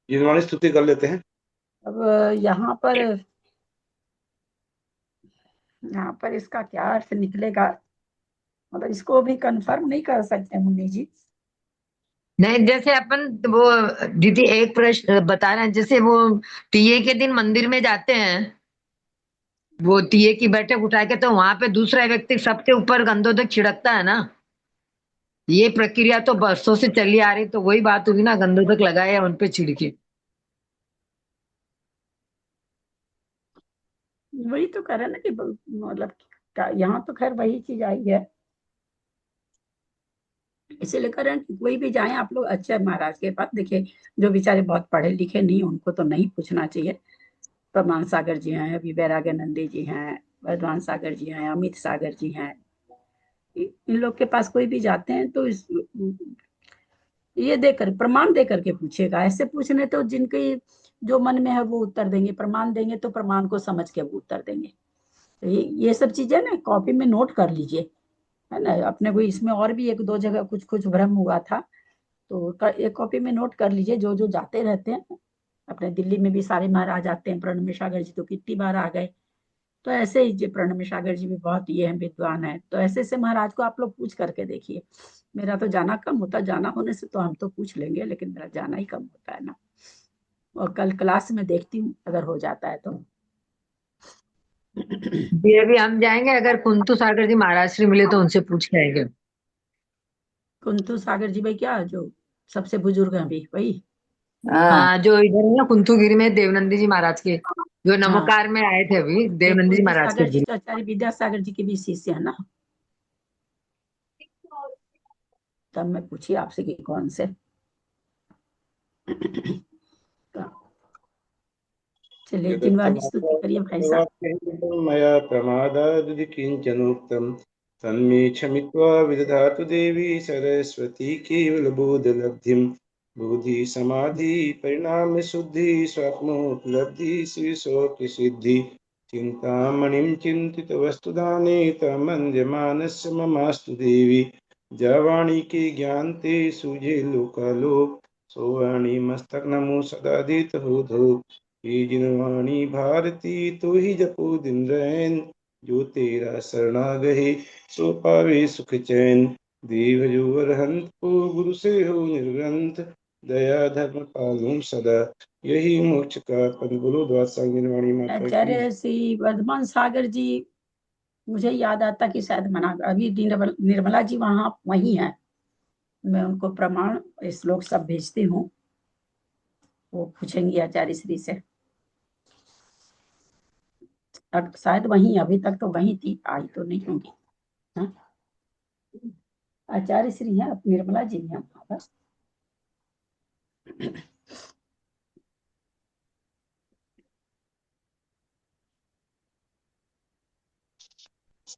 J: जिनवाणी स्तुति कर लेते हैं।
B: अब यहाँ पर इसका क्या अर्थ निकलेगा, मतलब इसको भी कंफर्म नहीं कर सकते मुन्नी जी।
L: नहीं, जैसे अपन वो दीदी एक प्रश्न बता रहे हैं, जैसे वो टीए के दिन मंदिर में जाते हैं, वो टीए की बैठक उठा के, तो वहां पे दूसरा व्यक्ति सबके ऊपर गंधोदक छिड़कता है ना। ये प्रक्रिया तो बरसों से चली आ रही, तो वही बात हुई ना, गंधोदक लगाए या उनपे छिड़के।
B: वही तो कह रहे हैं ना कि मतलब यहाँ तो खैर वही चीज आई है, इसीलिए कह रहे हैं कि कोई भी जाए आप लोग अच्छे महाराज के पास। देखिए, जो बेचारे बहुत पढ़े लिखे नहीं, उनको तो नहीं पूछना चाहिए। प्रमाण सागर जी हैं, अभी वैराग्यानंदी जी हैं, वर्धमान सागर जी हैं, अमित सागर जी हैं। इन लोग के पास कोई भी जाते हैं तो ये देकर, प्रमाण दे करके पूछेगा। ऐसे पूछने तो जिनके जो मन में है वो उत्तर देंगे, प्रमाण देंगे तो प्रमाण को समझ के वो उत्तर देंगे। तो ये सब चीजें ना कॉपी में नोट कर लीजिए, है ना। अपने को इसमें और भी 1-2 जगह कुछ कुछ भ्रम हुआ था, तो एक कॉपी में नोट कर लीजिए। जो जो जाते रहते हैं, अपने दिल्ली में भी सारे महाराज आते हैं। प्रणब सागर जी तो कितनी बार आ गए। तो ऐसे ही प्रणब सागर जी भी बहुत ये हैं, विद्वान है। तो ऐसे से महाराज को आप लोग पूछ करके देखिए। मेरा तो जाना कम होता, जाना होने से तो हम तो पूछ लेंगे, लेकिन मेरा जाना ही कम होता है ना। और कल क्लास में देखती हूँ अगर हो जाता है तो।
L: जी अभी हम जाएंगे, अगर कुंतु सागर जी महाराज श्री मिले तो उनसे पूछ के आएंगे।
B: कुंतु सागर जी भाई, क्या जो सबसे बुजुर्ग हैं अभी, वही?
L: हाँ, जो इधर है ना कुंथुगिरी में देवनंदी जी महाराज के, जो
B: हाँ,
L: नमोकार में आए थे अभी,
B: ये
L: देवनंदी जी
B: कुंतु
L: महाराज के
B: सागर जी
L: गुरु।
B: तो आचार्य विद्यासागर जी के भी शिष्य है ना। तब मैं पूछी आपसे कि कौन से। चलिए, जिनवाणी स्तुति करिए भाई साहब।
J: मया प्रमादादुदि किंचनोक्तम तन्मे क्षमित्वा विदधातु देवी सरस्वती केवलबोधलब्धिं बुद्धि समाधि परिणाम शुद्धि स्वात्मोपलब्धि श्रीशोक सिद्धि चिंतामणिं चिंतित वस्तुदाने तमन्यमानस्य ममास्तु देवी जवाणी के ज्ञान ते सूझे लोकालोक सोवाणी मस्तक नमो सदा देत हो धो हे जिनवाणी भारती तो ही जपो दिन रैन जो तेरा शरणागहे सो पावे सुख चैन देव जो अरहंत को गुरु से हो निर्ग्रंथ दया धर्म पालू सदा यही मोक्ष का पद। बोलो द्वादशांग जिनवाणी माता की।
B: आचार्य श्री वर्धमान सागर जी, मुझे याद आता कि शायद मना, अभी निर्मला जी वहां वही है। मैं उनको प्रमाण श्लोक सब भेजती हूँ, वो पूछेंगी आचार्य श्री से। अब शायद वही, अभी तक तो वही थी, आई तो नहीं होंगी। हाँ? आचार्य श्री हैं, अब निर्मला जी हैं वहां पर।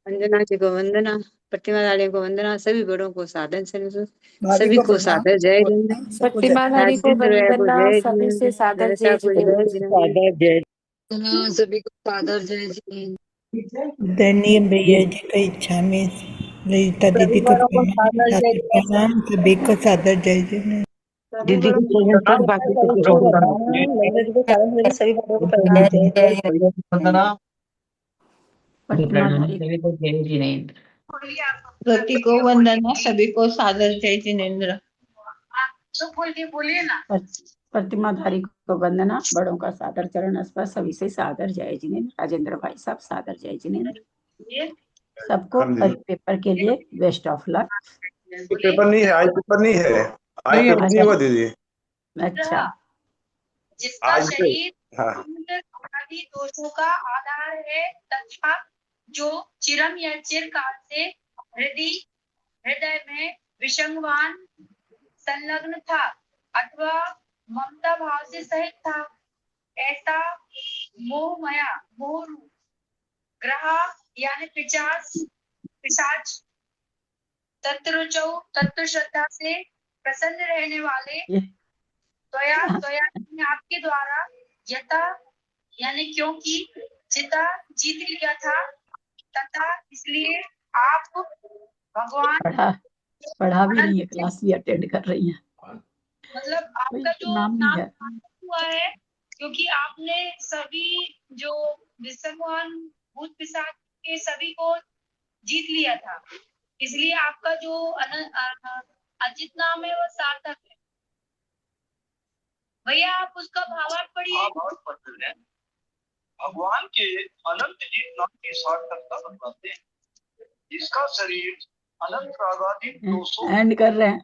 N: अंजना जी को वंदना, प्रतिमाधारी को वंदना, सभी बड़ों को साधन से
O: भाभी
N: सभी
O: को
N: को
O: प्रणाम।
N: सादर जय जिनेंद्र।
O: सबको जय
R: प्रतिमाधारी को
N: राजेंद्र भैया को
R: वंदना,
N: जय
R: सभी से
N: जिनेंद्र,
R: सादर
N: ललिता
R: जय
N: को जय
R: जिनेंद्र।
N: जिनेंद्र, सभी को सादर जय जिनेंद्र।
S: दरणीय भैया जी की इच्छा में ललिता दीदी को प्रणाम, सभी को सादर जय जिनेंद्र।
L: दीदी को चरण पर बाकी को
D: वंदना
A: प्रणाम सभी को जय जिनेंद्र।
I: प्रति को वंदना, सभी को सादर जय जिनेंद्र।
B: बोलिए ना। प्रतिमाधारी को वंदना, बड़ों का सादर चरण स्पर्श, सभी से सादर जय जिनेंद्र। राजेंद्र भाई साहब सादर जय जिनेंद्र। सबको कल पेपर के लिए बेस्ट ऑफ लक।
J: पेपर नहीं है, आज पेपर नहीं है, आज पेपर नहीं हुआ दीदी।
B: अच्छा,
T: जिसका
J: आज पे
T: शरीर
J: हाँ
T: आदि दोषों का आधार है तथा जो चिरम या चिरकाल से हृदय में विषंगवान संलग्न था अथवा ममता भाव से सहित था, ऐसा मोह ग्रह यानी पिशाच तत्व श्रद्धा से प्रसन्न रहने वाले आपके द्वारा यथा यानी क्योंकि चिता जीत लिया था तथा इसलिए आप भगवान
B: पढ़ा भी नहीं है, क्लास भी अटेंड कर रही हैं।
T: मतलब आपका जो
B: नाम नहीं है।
T: हुआ है क्योंकि आपने सभी जो विषंगवान भूत पिशाच के सभी को जीत लिया था, इसलिए आपका जो अजित नाम है वो सार्थक है। भैया आप उसका भावार्थ पढ़िए।
U: भगवान के अनंत जीत नाम की सार्थकता बताते हैं। इसका शरीर अनंत रागादि दोषों
B: एंड कर रहे हैं।